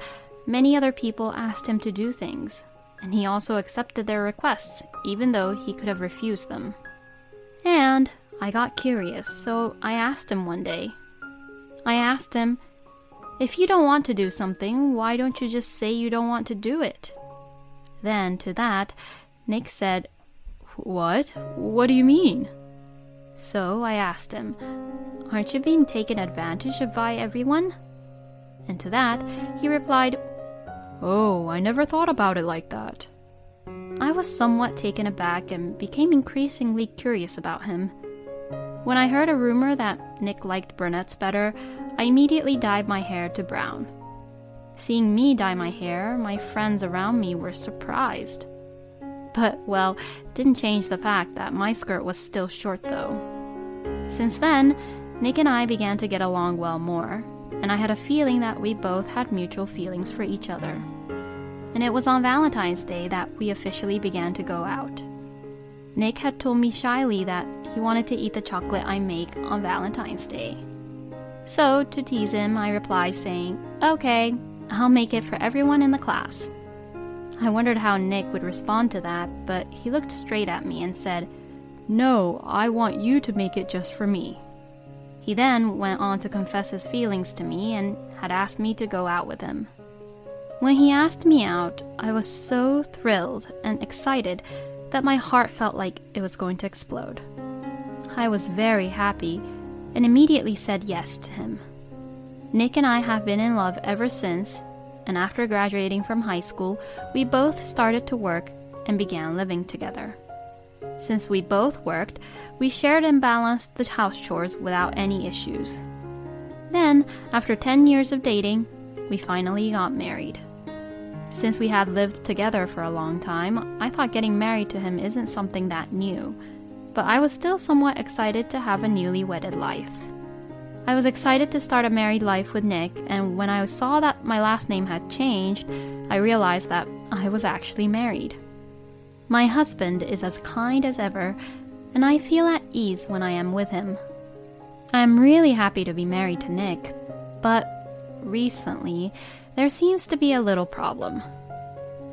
many other people asked him to do things, and he also accepted their requests, even though he could have refused them. And I got curious, so I asked him one day. I asked him, "If you don't want to do something, why don't you just say you don't want to do it?" Then, to that, Nick said,
What? What do you mean?
So I asked him, "Aren't you being taken advantage of by everyone?" And to that, he replied,
Oh, I never thought about it like that.
I was somewhat taken aback and became increasingly curious about him. When I heard a rumor that Nick liked brunettes better, I immediately dyed my hair to brown. Seeing me dye my hair, my friends around me were surprised. But, well, didn't change the fact that my skirt was still short though. Since then, Nick and I began to get along well more, and I had a feeling that we both had mutual feelings for each other. And it was on Valentine's Day that we officially began to go out. Nick had told me shyly that he wanted to eat the chocolate I make on Valentine's Day. So, to tease him, I replied saying, "Okay, I'll make it for everyone in the class." I wondered how Nick would respond to that, but he looked straight at me and said,
No, I want you to make it just for me.
He then went on to confess his feelings to me and had asked me to go out with him. When he asked me out, I was so thrilled and excited that my heart felt like it was going to explode. I was very happy and immediately said yes to him. Nick and I have been in love ever since, and after graduating from high school, we both started to work and began living together. Since we both worked, we shared and balanced the house chores without any issues. Then, after 10 years of dating, we finally got married. Since we had lived together for a long time, I thought getting married to him isn't something that new, but I was still somewhat excited to have a newly wedded life. I was excited to start a married life with Nick, and when I saw that my last name had changed, I realized that I was actually married. My husband is as kind as ever, and I feel at ease when I am with him. I am really happy to be married to Nick, but recently there seems to be a little problem.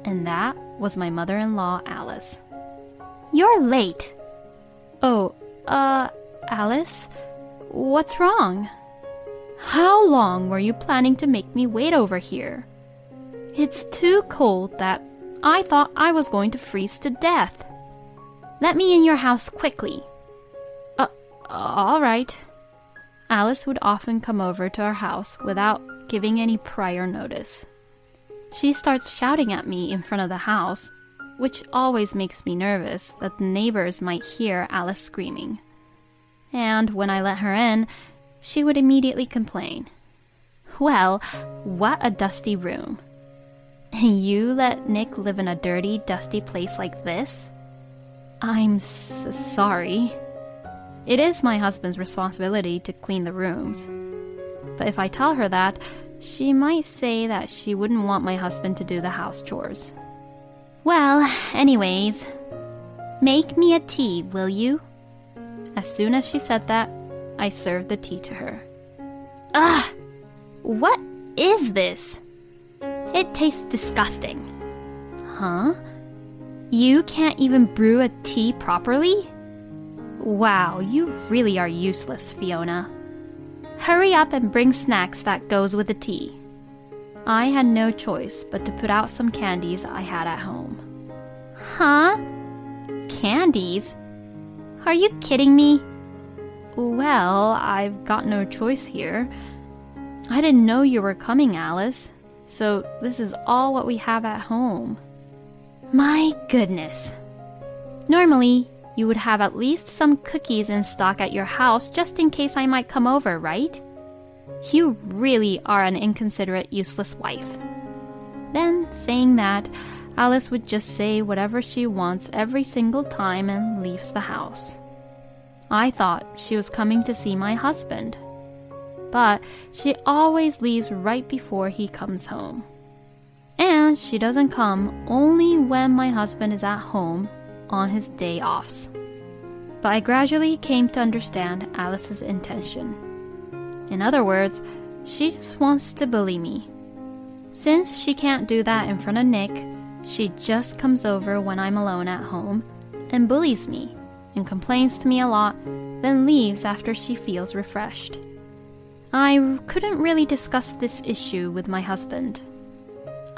And that was my mother-in-law, Alice. "You're late." "Oh, Alice? What's wrong?" "How long were you planning to make me wait over here? It's too cold that I thought I was going to freeze to death. Let me in your house quickly." All right." Alice would often come over to our house without giving any prior notice. She starts shouting at me in front of the house, which always makes me nervous that the neighbors might hear Alice screaming. And when I let her in, she would immediately complain. "Well, what a dusty room. You let Nick live in a dirty, dusty place like this?" "I'm sorry. It is my husband's responsibility to clean the rooms. But if I tell her that, she might say that she wouldn't want my husband to do the house chores." "Well, anyways, make me a tea, will you?" As soon as she said that, I served the tea to her. "Ugh! What is this? It tastes disgusting." "Huh? You can't even brew a tea properly? Wow, you really are useless, Fiona. Hurry up and bring snacks that goes with the tea." I had no choice but to put out some candies I had at home. "Huh? Candies? Are you kidding me?" "Well, I've got no choice here. I didn't know you were coming, Alice, so this is all what we have at home." "My goodness. Normally, you would have at least some cookies in stock at your house just in case I might come over, right? You really are an inconsiderate, useless wife." Then, saying that, Alice would just say whatever she wants every single time and leaves the house. I thought she was coming to see my husband, but she always leaves right before he comes home. And and she doesn't come only when my husband is at home on his day offs. But I gradually came to understand Alice's intention. In other words, she just wants to bully me. Since she can't do that in front of Nick, she just comes over when I'm alone at home and bullies me and complains to me a lot, then leaves after she feels refreshed. I couldn't really discuss this issue with my husband.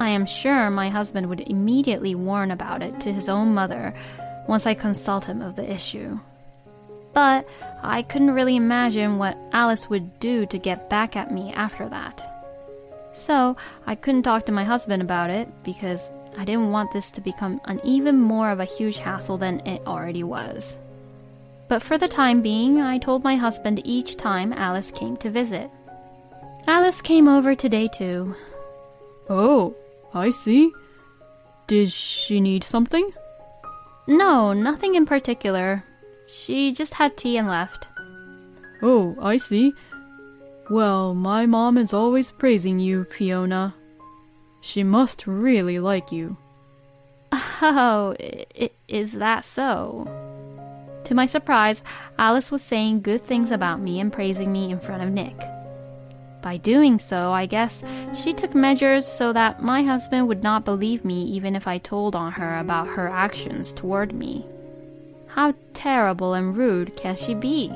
I am sure my husband would immediately warn about it to his own mother once I consult him of the issue. But I couldn't really imagine what Alice would do to get back at me after that. So I couldn't talk to my husband about it because I didn't want this to become an even more of a huge hassle than it already was. But for the time being, I told my husband each time Alice came to visit. Alice came over today too.
Oh, I see. Did she need something?
No, nothing in particular. She just had tea and left.
Oh, I see. Well, my mom is always praising you, Fiona. She must really like you.
Oh, is that so? To my surprise, Alice was saying good things about me and praising me in front of Nick. By doing so, I guess she took measures so that my husband would not believe me even if I told on her about her actions toward me. How terrible and rude can she be?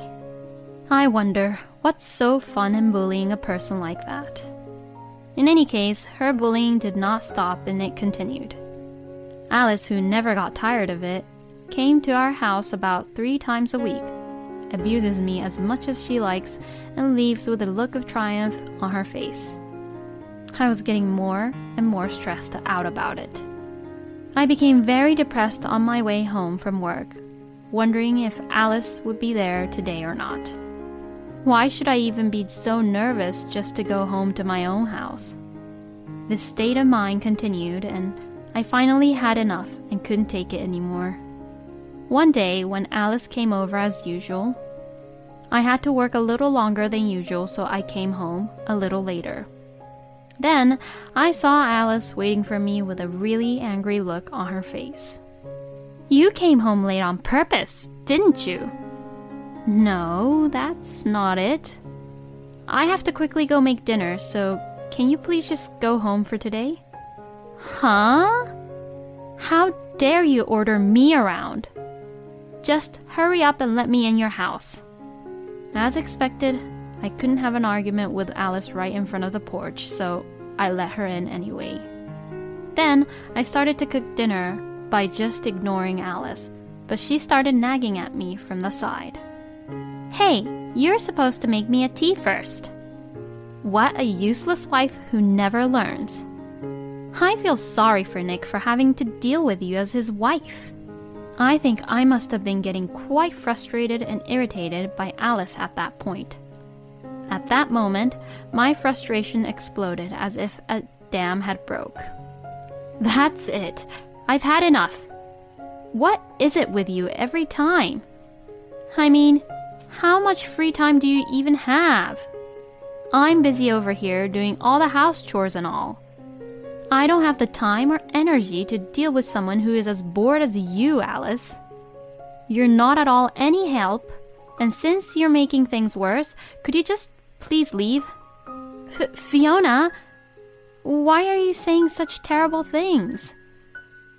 I wonder, what's so fun in bullying a person like that? In any case, her bullying did not stop and it continued. Alice, who never got tired of it, came to our house about 3 times a week, abuses me as much as she likes, and leaves with a look of triumph on her face. I was getting more and more stressed out about it. I became very depressed on my way home from work, wondering if Alice would be there today or not. Why should I even be so nervous just to go home to my own house? This state of mind continued, and I finally had enough and couldn't take it anymore. One day, when Alice came over as usual, I had to work a little longer than usual, so I came home a little later. Then, I saw Alice waiting for me with a really angry look on her face. You came home late on purpose, didn't you? No, that's not it. I have to quickly go make dinner, so can you please just go home for today? Huh? How dare you order me around? Just hurry up and let me in your house. As expected, I couldn't have an argument with Alice right in front of the porch, so I let her in anyway. Then I started to cook dinner by just ignoring Alice, but she started nagging at me from the side. Hey, you're supposed to make me a tea first. What a useless wife who never learns. I feel sorry for Nick for having to deal with you as his wife. I think I must have been getting quite frustrated and irritated by Alice at that point. At that moment, my frustration exploded as if a dam had broke. That's it. I've had enough. What is it with you every time? I mean, how much free time do you even have? I'm busy over here doing all the house chores and all. I don't have the time or energy to deal with someone who is as bored as you, Alice. You're not at all any help, and since you're making things worse, could you just please leave? Fiona, why are you saying such terrible things?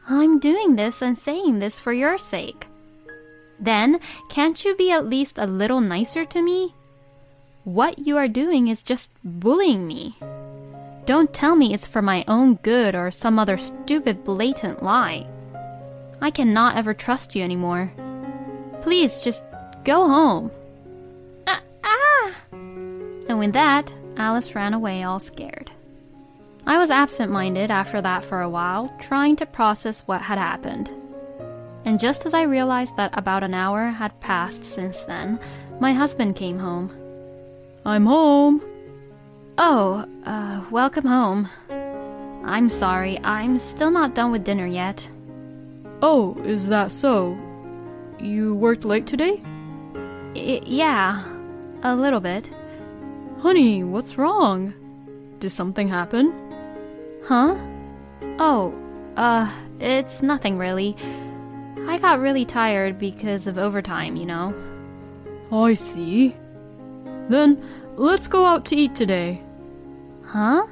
I'm doing this and saying this for your sake. Then, can't you be at least a little nicer to me? What you are doing is just bullying me. Don't tell me it's for my own good or some other stupid blatant lie. I cannot ever trust you anymore. Please just go home. And with that, Alice ran away all scared. I was absent-minded after that for a while, trying to process what had happened. And just as I realized that about an hour had passed since then, my husband came home.
I'm home.
Oh, welcome home. I'm sorry, I'm still not done with dinner yet.
Oh, is that so? You worked late today?
Yeah, a little bit.
Honey, what's wrong? Did something happen?
Huh? Oh, it's nothing really. I got really tired because of overtime, you know.
I see. Then, let's go out to eat today.
Huh?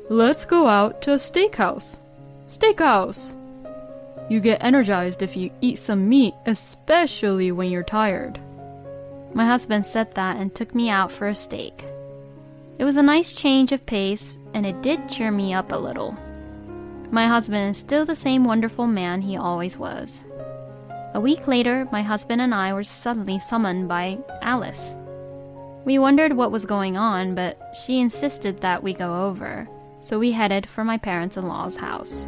Let's go out to a steakhouse. Steakhouse! You get energized if you eat some meat, especially when you're tired.
My husband said that and took me out for a steak. It was a nice change of pace, and it did cheer me up a little. My husband is still the same wonderful man he always was. A week later, my husband and I were suddenly summoned by Alice. We wondered what was going on, but she insisted that we go over, so we headed for my parents-in-law's house.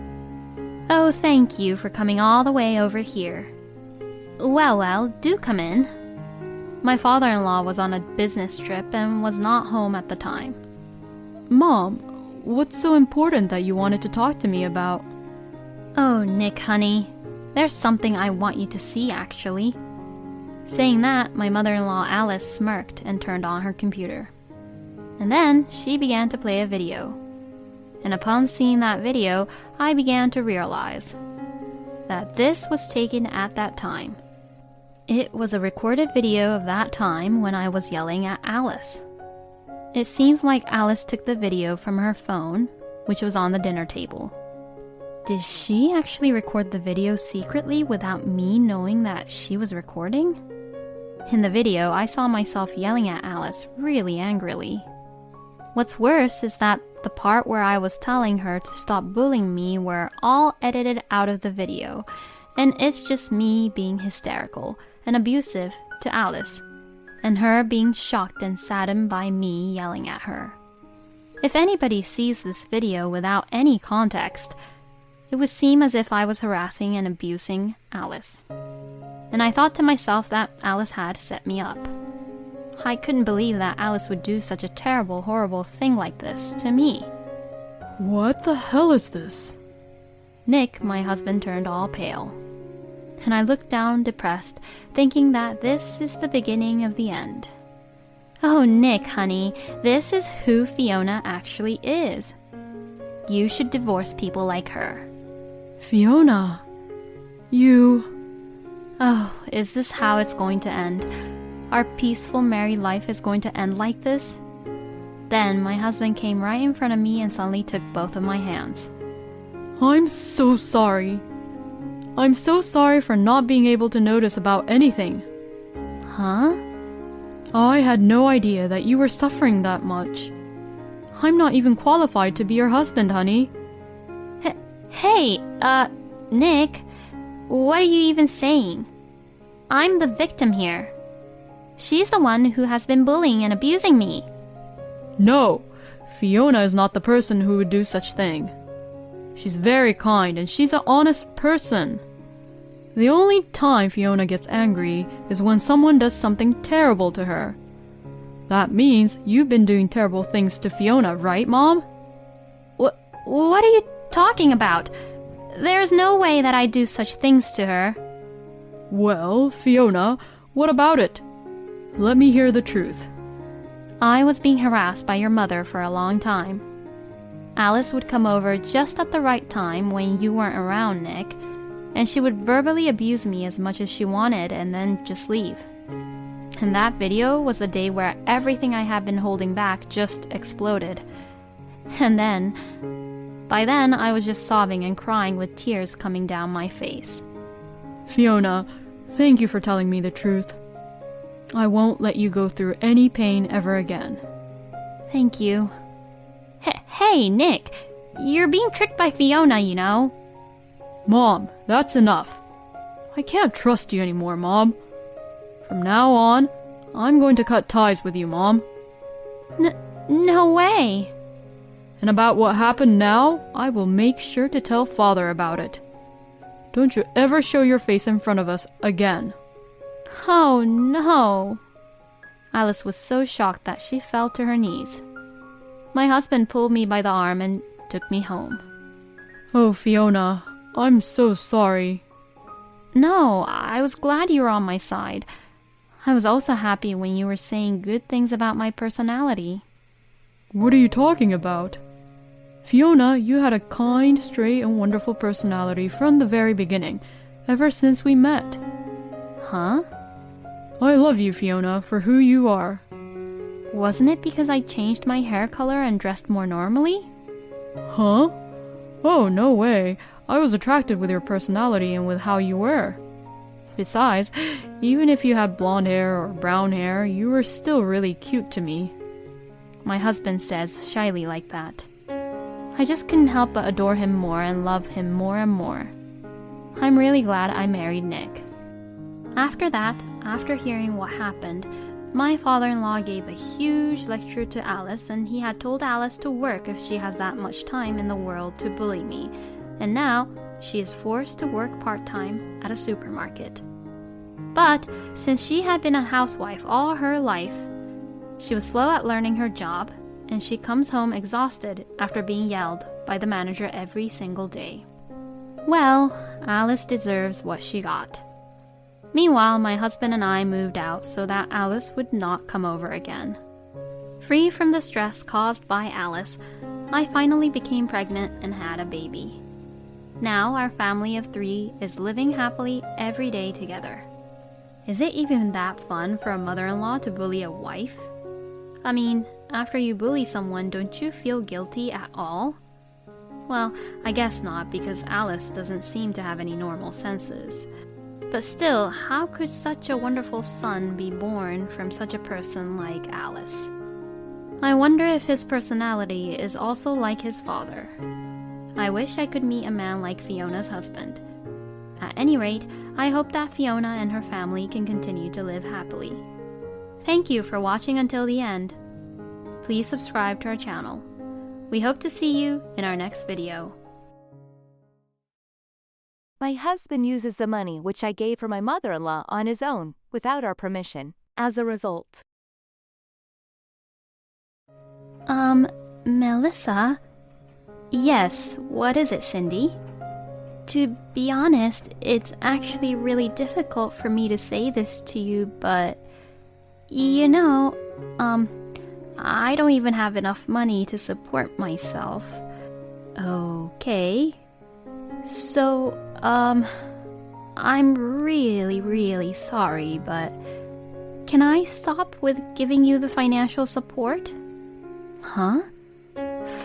Oh, thank you for coming all the way over here. Well, do come in. My father-in-law was on a business trip and was not home at the time.
Mom, what's so important that you wanted to talk to me about?
Oh, Nick, honey, there's something I want you to see, actually. Saying that, my mother-in-law Alice smirked and turned on her computer. And then she began to play a video. And upon seeing that video, I began to realize that this was taken at that time. It was a recorded video of that time when I was yelling at Alice. It seems like Alice took the video from her phone, which was on the dinner table. Did she actually record the video secretly without me knowing that she was recording? In the video, I saw myself yelling at Alice really angrily. What's worse is that the part where I was telling her to stop bullying me were all edited out of the video, and it's just me being hysterical and abusive to Alice, and her being shocked and saddened by me yelling at her. If anybody sees this video without any context, it would seem as if I was harassing and abusing Alice. And I thought to myself that Alice had set me up. I couldn't believe that Alice would do such a terrible, horrible thing like this to me.
What the hell is this?
Nick, my husband, turned all pale. And I looked down depressed, thinking that this is the beginning of the end. Oh, Nick, honey, this is who Fiona actually is. You should divorce people like her.
Fiona, you...
Oh, is this how it's going to end? Our peaceful married life is going to end like this? Then my husband came right in front of me and suddenly took both of my hands.
I'm so sorry. I'm so sorry for not being able to notice about anything.
Huh?
I had no idea that you were suffering that much. I'm not even qualified to be your husband, honey.
Hey, Nick, what are you even saying? I'm the victim here. She's the one who has been bullying and abusing me.
No, Fiona is not the person who would do such thing. She's very kind and she's an honest person. The only time Fiona gets angry is when someone does something terrible to her. That means you've been doing terrible things to Fiona, right, Mom?
What are you talking about? There's no way that I do such things to her.
Well, Fiona, what about it? Let me hear the truth.
I was being harassed by your mother for a long time. Alice would come over just at the right time when you weren't around, Nick, and she would verbally abuse me as much as she wanted and then just leave. And that video was the day where everything I had been holding back just exploded. And then, by then, I was just sobbing and crying with tears coming down my face.
Fiona, thank you for telling me the truth. I won't let you go through any pain ever again.
Thank you. Hey, Nick, you're being tricked by Fiona, you know.
Mom, that's enough. I can't trust you anymore, Mom. From now on, I'm going to cut ties with you, Mom.
No way.
And about what happened now, I will make sure to tell Father about it. Don't you ever show your face in front of us again.
Oh, no. Alice was so shocked that she fell to her knees. My husband pulled me by the arm and took me home.
Oh, Fiona, I'm so sorry.
No, I was glad you were on my side. I was also happy when you were saying good things about my personality.
What are you talking about? Fiona, you had a kind, straight, and wonderful personality from the very beginning, ever since we met.
Huh?
I love you, Fiona, for who you are.
Wasn't it because I changed my hair color and dressed more normally?
Huh? Oh, no way. I was attracted with your personality and with how you were. Besides, even if you had blonde hair or brown hair, you were still really cute to me.
My husband says shyly like that. I just couldn't help but adore him more and love him more and more. I'm really glad I married Nick. After that, after hearing what happened, my father-in-law gave a huge lecture to Alice, and he had told Alice to work if she has that much time in the world to bully me, and now she is forced to work part-time at a supermarket. But since she had been a housewife all her life, she was slow at learning her job, and she comes home exhausted after being yelled by the manager every single day. Well, Alice deserves what she got. Meanwhile, my husband and I moved out so that Alice would not come over again. Free from the stress caused by Alice, I finally became pregnant and had a baby. Now our family of 3 is living happily every day together. Is it even that fun for a mother-in-law to bully a wife? I mean, after you bully someone, don't you feel guilty at all? Well, I guess not, because Alice doesn't seem to have any normal senses. But still, how could such a wonderful son be born from such a person like Alice? I wonder if his personality is also like his father. I wish I could meet a man like Fiona's husband. At any rate, I hope that Fiona and her family can continue to live happily. Thank you for watching until the end. Please subscribe to our channel. We hope to see you in our next video.
My husband uses the money which I gave for my mother-in-law on his own, without our permission. As a result,
Melissa? Yes, what is it, Cindy? To be honest, it's actually really difficult for me to say this to you, but I don't even have enough money to support myself. Okay. So, I'm really sorry, but can I stop with giving you the financial support? Huh?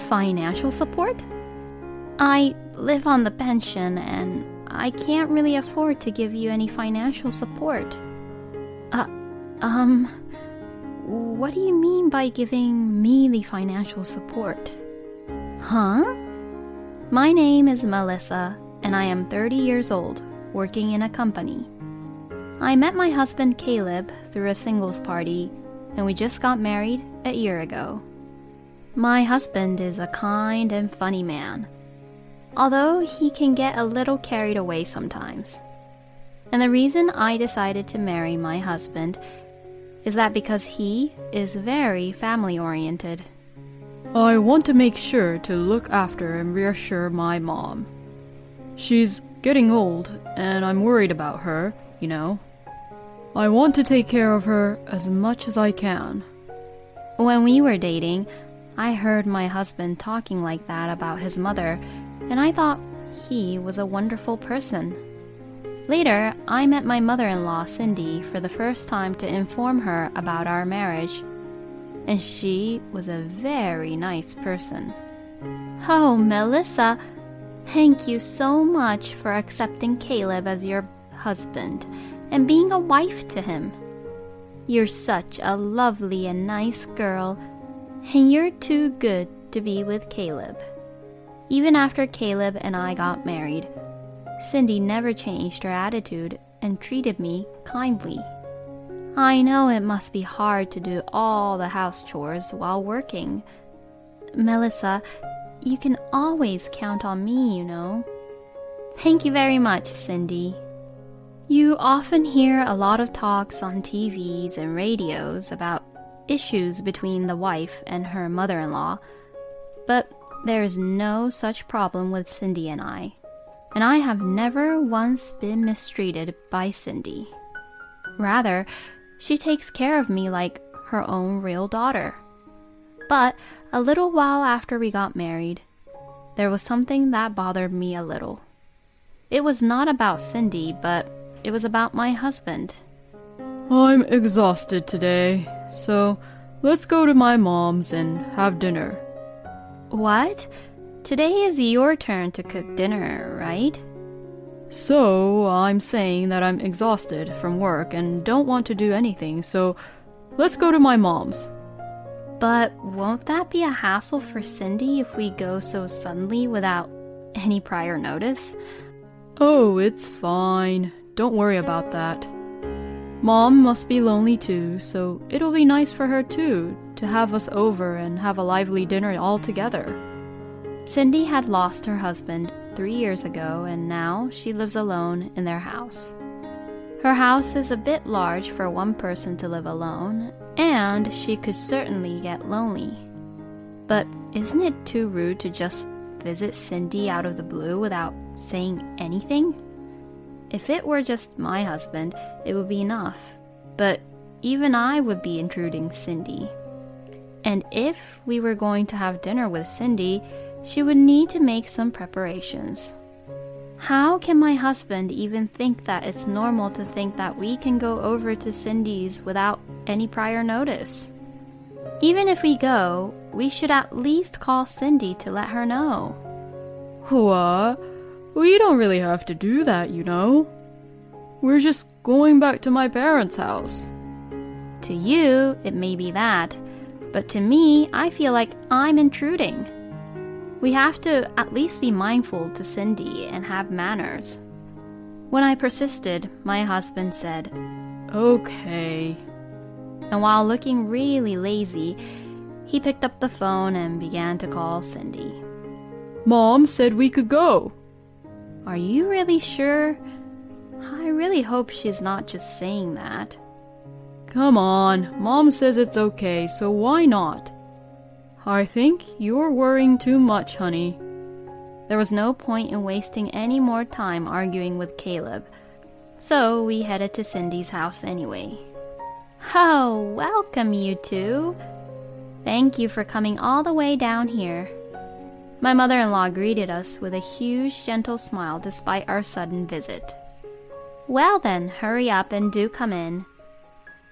Financial support? I live on the pension and I can't really afford to give you any financial support. What do you mean by giving me the financial support? Huh? My name is Melissa, and I am 30 years old, working in a company. I met my husband Caleb through a singles party, and we just got married a year ago. My husband is a kind and funny man, although he can get a little carried away sometimes. And the reason I decided to marry my husband is that because he is very family-oriented.
I want to make sure to look after and reassure my mom. She's getting old, and I'm worried about her, you know. I want to take care of her as much as I can.
When we were dating, I heard my husband talking like that about his mother, and I thought he was a wonderful person. Later, I met my mother-in-law, Cindy, for the first time to inform her about our marriage, and she was a very nice person. Oh, Melissa, thank you so much for accepting Caleb as your husband and being a wife to him. You're such a lovely and nice girl, and you're too good to be with Caleb. Even after Caleb and I got married, Cindy never changed her attitude and treated me kindly. I know it must be hard to do all the house chores while working. Melissa, you can always count on me, you know. Thank you very much, Cindy. You often hear a lot of talks on TVs and radios about issues between the wife and her mother-in-law, but there's no such problem with Cindy and I have never once been mistreated by Cindy. Rather, she takes care of me like her own real daughter. But a little while after we got married, there was something that bothered me a little. It was not about Cindy, but it was about my husband.
I'm exhausted today, so let's go to my mom's and have dinner.
What? Today is your turn to cook dinner, right?
So, I'm saying that I'm exhausted from work and don't want to do anything, so let's go to my mom's.
But won't that be a hassle for Cindy if we go so suddenly without any prior notice?
Oh, it's fine. Don't worry about that. Mom must be lonely too, so it'll be nice for her too to have us over and have a lively dinner all together.
Cindy had lost her husband 3 years ago, and now she lives alone in their house. Her house is a bit large for one person to live alone, and she could certainly get lonely. But isn't it too rude to just visit Cindy out of the blue without saying anything? If it were just my husband, it would be enough. But even I would be intruding Cindy. And if we were going to have dinner with Cindy, she would need to make some preparations. How can my husband even think that it's normal to think that we can go over to Cindy's without any prior notice? Even if we go, we should at least call Cindy to let her know.
What? We don't really have to do that, you know. We're just going back to my parents' house.
To you, it may be that, but to me, I feel like I'm intruding. We have to at least be mindful to Cindy and have manners. When I persisted, my husband said,
Okay.
And while looking really lazy, he picked up the phone and began to call Cindy.
Mom said we could go.
Are you really sure? I really hope she's not just saying that.
Come on, Mom says it's okay, so why not? I think you're worrying too much, honey.
There was no point in wasting any more time arguing with Caleb, so we headed to Cindy's house anyway. Oh, welcome you two. Thank you for coming all the way down here. My mother-in-law greeted us with a huge, gentle smile despite our sudden visit. Well then, hurry up and do come in.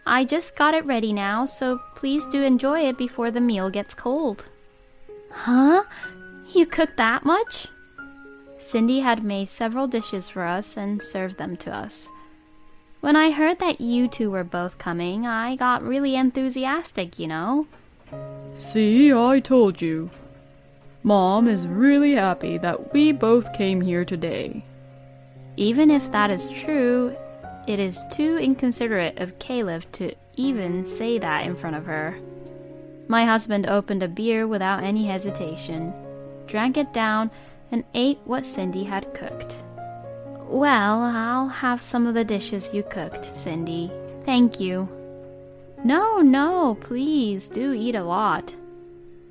I just got it ready now, so please do enjoy it before the meal gets cold. Huh? You cooked that much? Cindy had made several dishes for us and served them to us. When I heard that you two were both coming, I got really enthusiastic, you know.
See, I told you. Mom is really happy that we both came here today.
Even if that is true, it is too inconsiderate of Caleb to even say that in front of her. My husband opened a beer without any hesitation, drank it down, and ate what Cindy had cooked. Well, I'll have some of the dishes you cooked, Cindy. Thank you. No, please do eat a lot.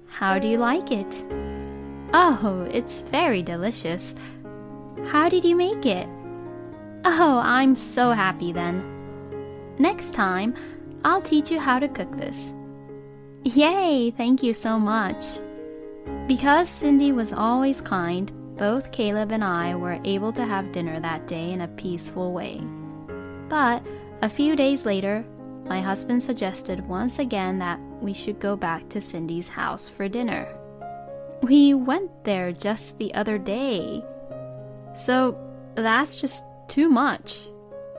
How do you like it? Oh, it's very delicious. How did you make it? Oh, I'm so happy then. Next time, I'll teach you how to cook this. Yay, thank you so much. Because Cindy was always kind, both Caleb and I were able to have dinner that day in a peaceful way. But a few days later, my husband suggested once again that we should go back to Cindy's house for dinner. We went there just the other day. So that's just too much.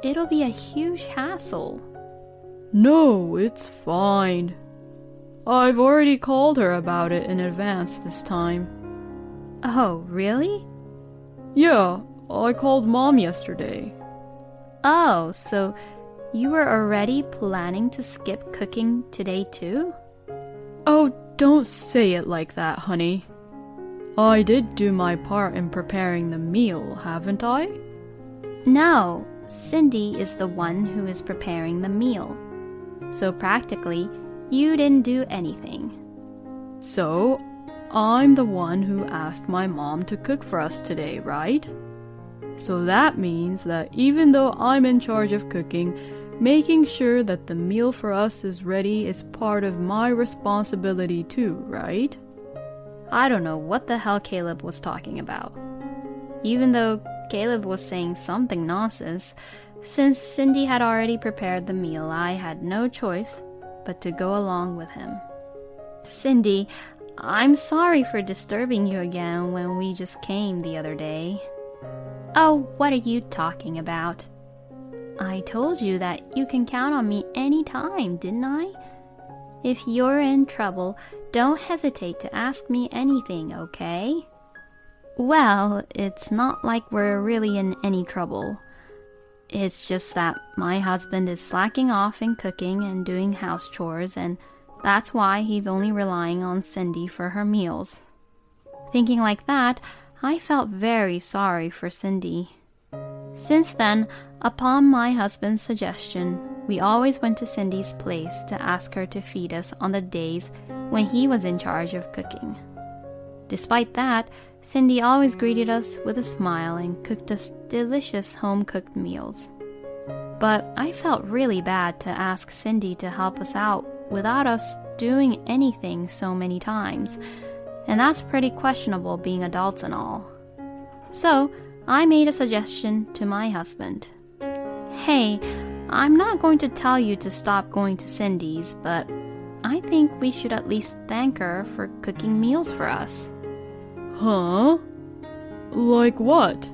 It'll be a huge hassle.
No, it's fine. I've already called her about it in advance this time.
Oh, really?
Yeah, I called Mom yesterday.
Oh, so you were already planning to skip cooking today too?
Oh, don't say it like that, honey. I did do my part in preparing the meal, haven't I?
No, Cindy is the one who is preparing the meal. So practically, you didn't do anything.
So, I'm the one who asked my mom to cook for us today, right? So that means that even though I'm in charge of cooking, making sure that the meal for us is ready is part of my responsibility too, right?
I don't know what the hell Caleb was talking about. Even though Caleb was saying something nonsense, since Cindy had already prepared the meal, I had no choice but to go along with him. Cindy, I'm sorry for disturbing you again when we just came the other day. Oh, what are you talking about? I told you that you can count on me anytime, didn't I? If you're in trouble, don't hesitate to ask me anything, okay? Well, it's not like we're really in any trouble. It's just that my husband is slacking off in cooking and doing house chores, and that's why he's only relying on Cindy for her meals. Thinking like that, I felt very sorry for Cindy. Since then, upon my husband's suggestion, we always went to Cindy's place to ask her to feed us on the days when he was in charge of cooking. Despite that, Cindy always greeted us with a smile and cooked us delicious home-cooked meals. But I felt really bad to ask Cindy to help us out without us doing anything so many times, and that's pretty questionable being adults and all. So, I made a suggestion to my husband. Hey, I'm not going to tell you to stop going to Cindy's, but I think we should at least thank her for cooking meals for us.
Huh? Like what?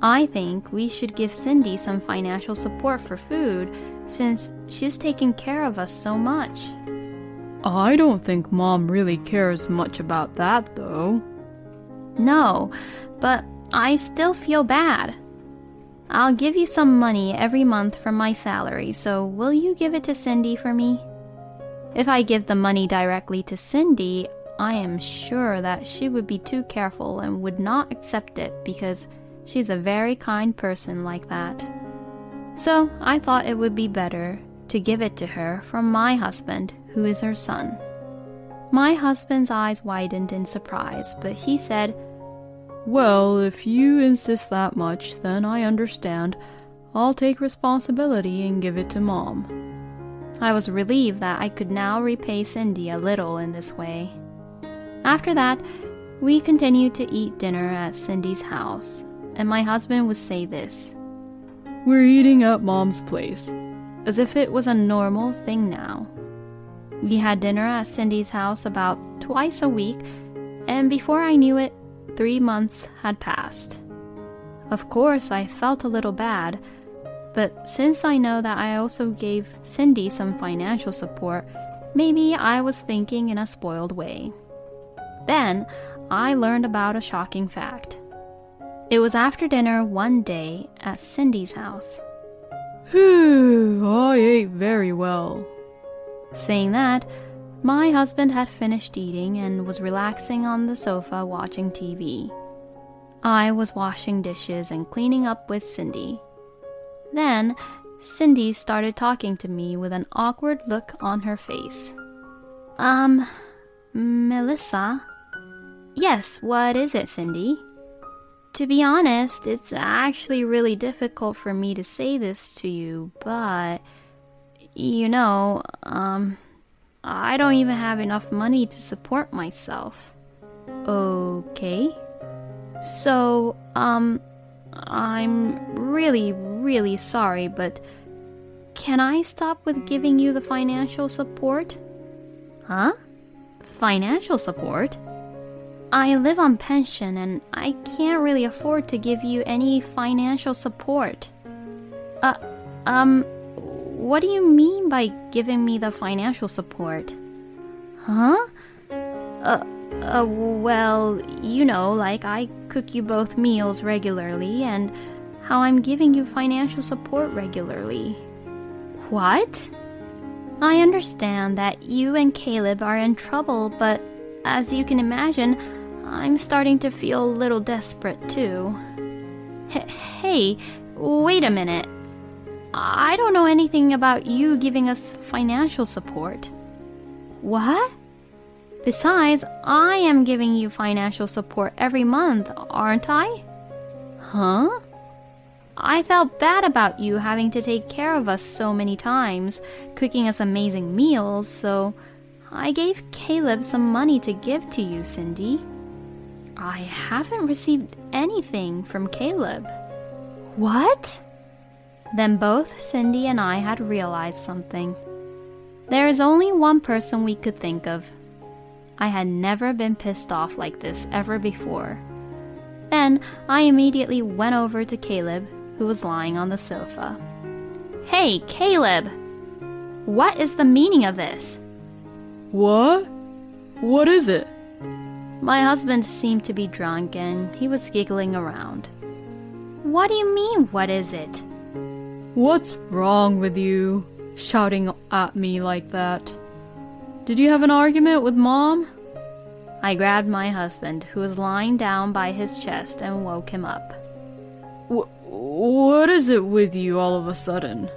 I think we should give Cindy some financial support for food, since she's taken care of us so much.
I don't think Mom really cares much about that, though.
No, but I still feel bad. I'll give you some money every month from my salary, so will you give it to Cindy for me? If I give the money directly to Cindy, I am sure that she would be too careful and would not accept it because she's a very kind person like that. So I thought it would be better to give it to her from my husband, who is her son. My husband's eyes widened in surprise, but he said,
Well, if you insist that much, then I understand. I'll take responsibility and give it to Mom.
I was relieved that I could now repay Cindy a little in this way. After that, we continued to eat dinner at Cindy's house, and my husband would say this:
We're eating at Mom's place.
As if it was a normal thing now. We had dinner at Cindy's house about twice a week, and before I knew it, 3 months had passed. Of course, I felt a little bad, but since I know that I also gave Cindy some financial support, maybe I was thinking in a spoiled way. Then, I learned about a shocking fact. It was after dinner one day at Cindy's house.
Phew, I ate very well.
Saying that, my husband had finished eating and was relaxing on the sofa watching TV. I was washing dishes and cleaning up with Cindy. Then, Cindy started talking to me with an awkward look on her face. Melissa? Yes, what is it, Cindy? To be honest, it's actually really difficult for me to say this to you, but, I don't even have enough money to support myself. Okay. So, I'm really sorry, but can I stop with giving you the financial support? Huh? Financial support? I live on pension and I can't really afford to give you any financial support. What do you mean by giving me the financial support? Huh? Well, like I cook you both meals regularly and how I'm giving you financial support regularly. What? I understand that you and Caleb are in trouble, but as you can imagine, I'm starting to feel a little desperate too. Hey, wait a minute. I don't know anything about you giving us financial support. What? Besides, I am giving you financial support every month, aren't I? Huh? I felt bad about you having to take care of us so many times, cooking us amazing meals, so I gave Caleb some money to give to you, Cindy. I haven't received anything from Caleb. What? Then both Cindy and I had realized something. There is only one person we could think of. I had never been pissed off like this ever before. Then I immediately went over to Caleb, who was lying on the sofa. Hey, Caleb! What is the meaning of this?
What? What is it?
My husband seemed to be drunk and he was giggling around. What do you mean, what is it?
What's wrong with you? Shouting at me like that. Did you have an argument with Mom?
I grabbed my husband, who was lying down by his chest, and woke him up.
What is it with you all of a sudden?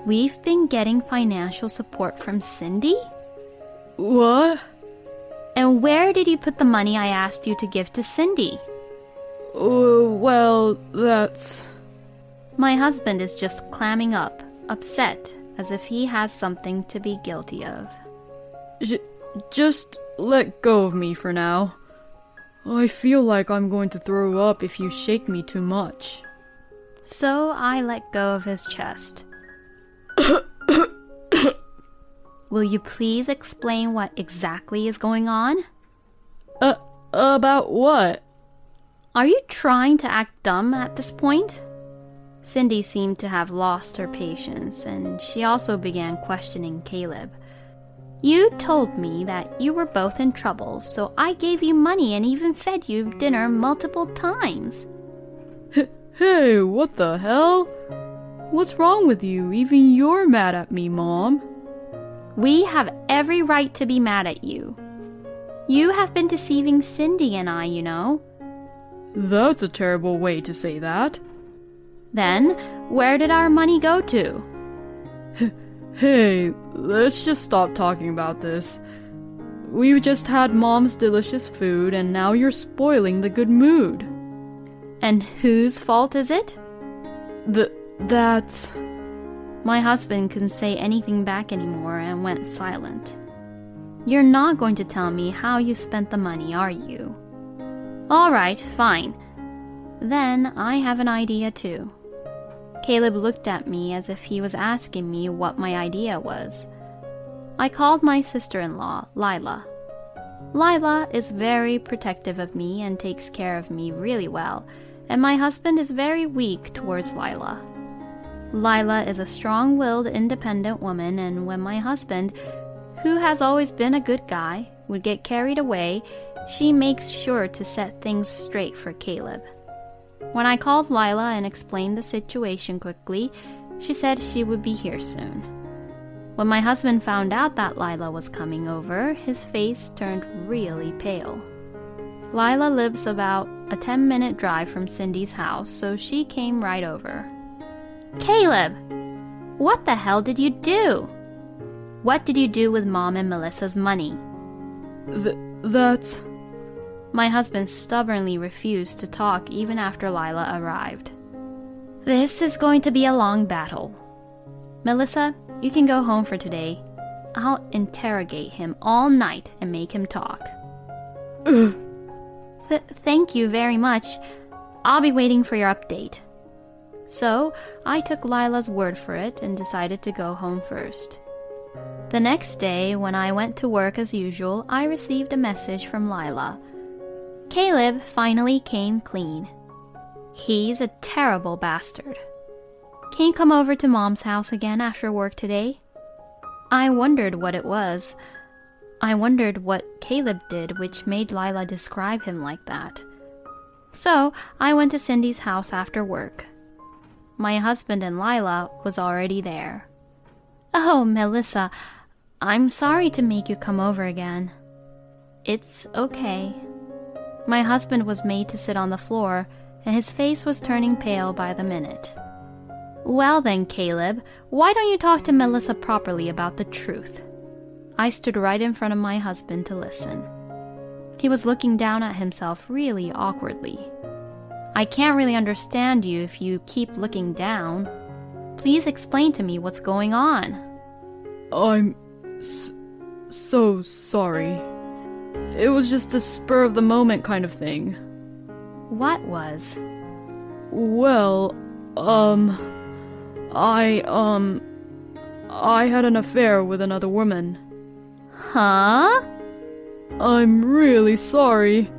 We've been getting financial support from Cindy?
What?
And where did you put the money I asked you to give to Cindy?
Well, that's...
My husband is just clamming up, upset, as if he has something to be guilty of.
Just let go of me for now. I feel like I'm going to throw up if you shake me too much.
So I let go of his chest. Will you please explain what exactly is going on?
About what?
Are you trying to act dumb at this point? Cindy seemed to have lost her patience, and she also began questioning Caleb. You told me that you were both in trouble, so I gave you money and even fed you dinner multiple times.
Hey, what the hell? What's wrong with you? Even you're mad at me, Mom.
We have every right to be mad at you. You have been deceiving Cindy and I, you know.
That's a terrible way to say that.
Then, where did our money go to?
Hey, let's just stop talking about this. We've just had Mom's delicious food and now you're spoiling the good mood.
And whose fault is it?
That's...
My husband couldn't say anything back anymore and went silent. You're not going to tell me how you spent the money, are you? All right, fine. Then I have an idea too. Caleb looked at me as if he was asking me what my idea was. I called my sister-in-law, Lila. Lila is very protective of me and takes care of me really well, and my husband is very weak towards Lila. Lila is a strong-willed, independent woman, and when my husband, who has always been a good guy, would get carried away, she makes sure to set things straight for Caleb. When I called Lila and explained the situation quickly, she said she would be here soon. When my husband found out that Lila was coming over, his face turned really pale. Lila lives about a 10-minute drive from Cindy's house, so she came right over. Caleb! What the hell did you do? What did you do with Mom and Melissa's money?
That's...
My husband stubbornly refused to talk even after Lila arrived. This is going to be a long battle. Melissa, you can go home for today. I'll interrogate him all night and make him talk. Thank you very much. I'll be waiting for your update. So, I took Lila's word for it and decided to go home first. The next day, when I went to work as usual, I received a message from Lila. Caleb finally came clean. He's a terrible bastard. Can you come over to Mom's house again after work today? I wondered what it was. I wondered what Caleb did which made Lila describe him like that. So, I went to Cindy's house after work. My husband and Lila was already there. Oh, Melissa, I'm sorry to make you come over again. It's okay. My husband was made to sit on the floor, and his face was turning pale by the minute. Well then, Caleb, why don't you talk to Melissa properly about the truth? I stood right in front of my husband to listen. He was looking down at himself really awkwardly. I can't really understand you if you keep looking down. Please explain to me what's going on.
I'm... so sorry. It was just a spur-of-the-moment kind of thing.
What was?
Well, I had an affair with another woman.
Huh?
I'm really sorry.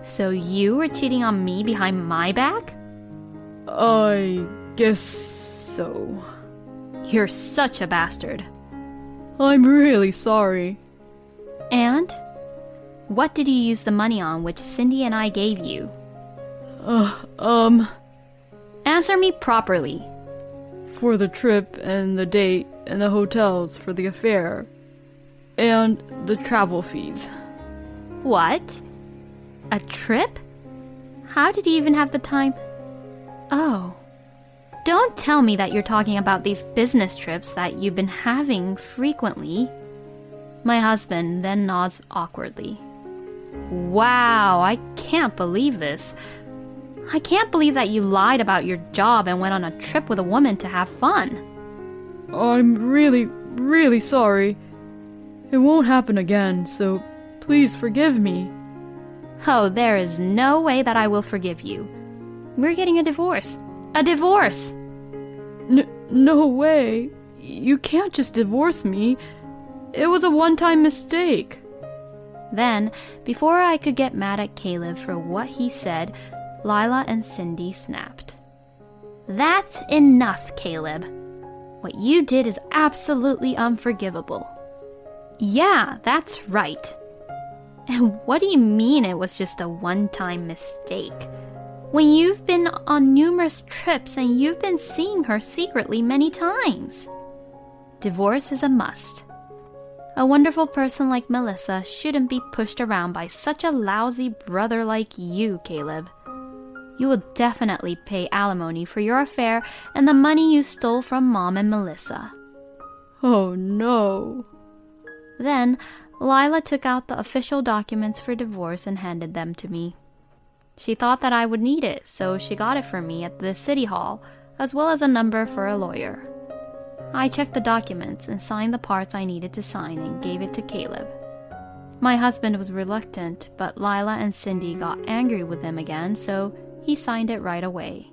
So you were cheating on me behind my back?
I guess so.
You're such a bastard.
I'm really sorry.
And? What did you use the money on which Cindy and I gave you? Answer me properly.
For the trip and the date and the hotels for the affair. And the travel fees.
What? A trip? How did you even have the time? Oh. Don't tell me that you're talking about these business trips that you've been having frequently. My husband then nods awkwardly. Wow, I can't believe this. I can't believe that you lied about your job and went on a trip with a woman to have fun.
I'm really, really sorry. It won't happen again, so please forgive me.
Oh, there is no way that I will forgive you. We're getting a divorce. A divorce!
No way. You can't just divorce me. It was a one-time mistake.
Then, before I could get mad at Caleb for what he said, Lila and Cindy snapped. That's enough, Caleb. What you did is absolutely unforgivable. Yeah, that's right. And what do you mean it was just a one-time mistake? When you've been on numerous trips and you've been seeing her secretly many times. Divorce is a must. A wonderful person like Melissa shouldn't be pushed around by such a lousy brother like you, Caleb. You will definitely pay alimony for your affair and the money you stole from Mom and Melissa.
Oh no.
Then, Lila took out the official documents for divorce and handed them to me. She thought that I would need it, so she got it for me at the city hall, as well as a number for a lawyer. I checked the documents and signed the parts I needed to sign and gave it to Caleb. My husband was reluctant, but Lila and Cindy got angry with him again, so he signed it right away.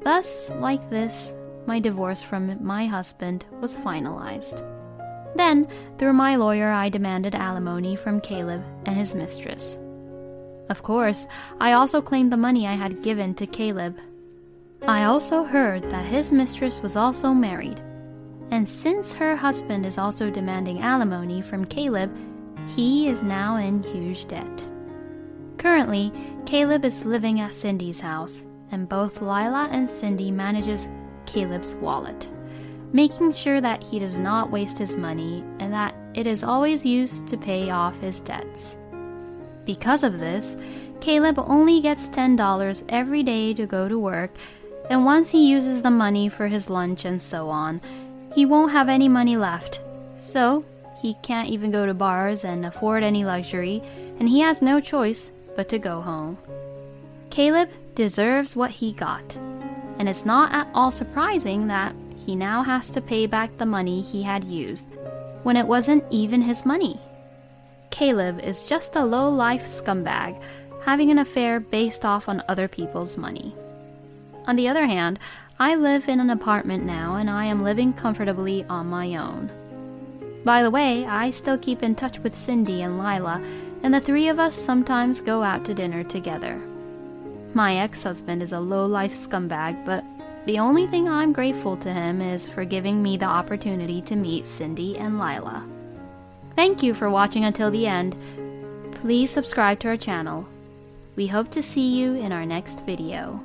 Thus, like this, my divorce from my husband was finalized. Then, through my lawyer, I demanded alimony from Caleb and his mistress. Of course, I also claimed the money I had given to Caleb. I also heard that his mistress was also married, and since her husband is also demanding alimony from Caleb, he is now in huge debt. Currently, Caleb is living at Cindy's house, and both Lila and Cindy manages Caleb's wallet, making sure that he does not waste his money and that it is always used to pay off his debts. Because of this, Caleb only gets $10 every day to go to work, and once he uses the money for his lunch and so on, he won't have any money left. So, he can't even go to bars and afford any luxury, and he has no choice but to go home. Caleb deserves what he got, and it's not at all surprising that he now has to pay back the money he had used, when it wasn't even his money. Caleb is just a low-life scumbag, having an affair based off on other people's money. On the other hand, I live in an apartment now and I am living comfortably on my own. By the way, I still keep in touch with Cindy and Lila, and the three of us sometimes go out to dinner together. My ex-husband is a low-life scumbag, but the only thing I'm grateful to him is for giving me the opportunity to meet Cindy and Lila. Thank you for watching until the end. Please subscribe to our channel. We hope to see you in our next video.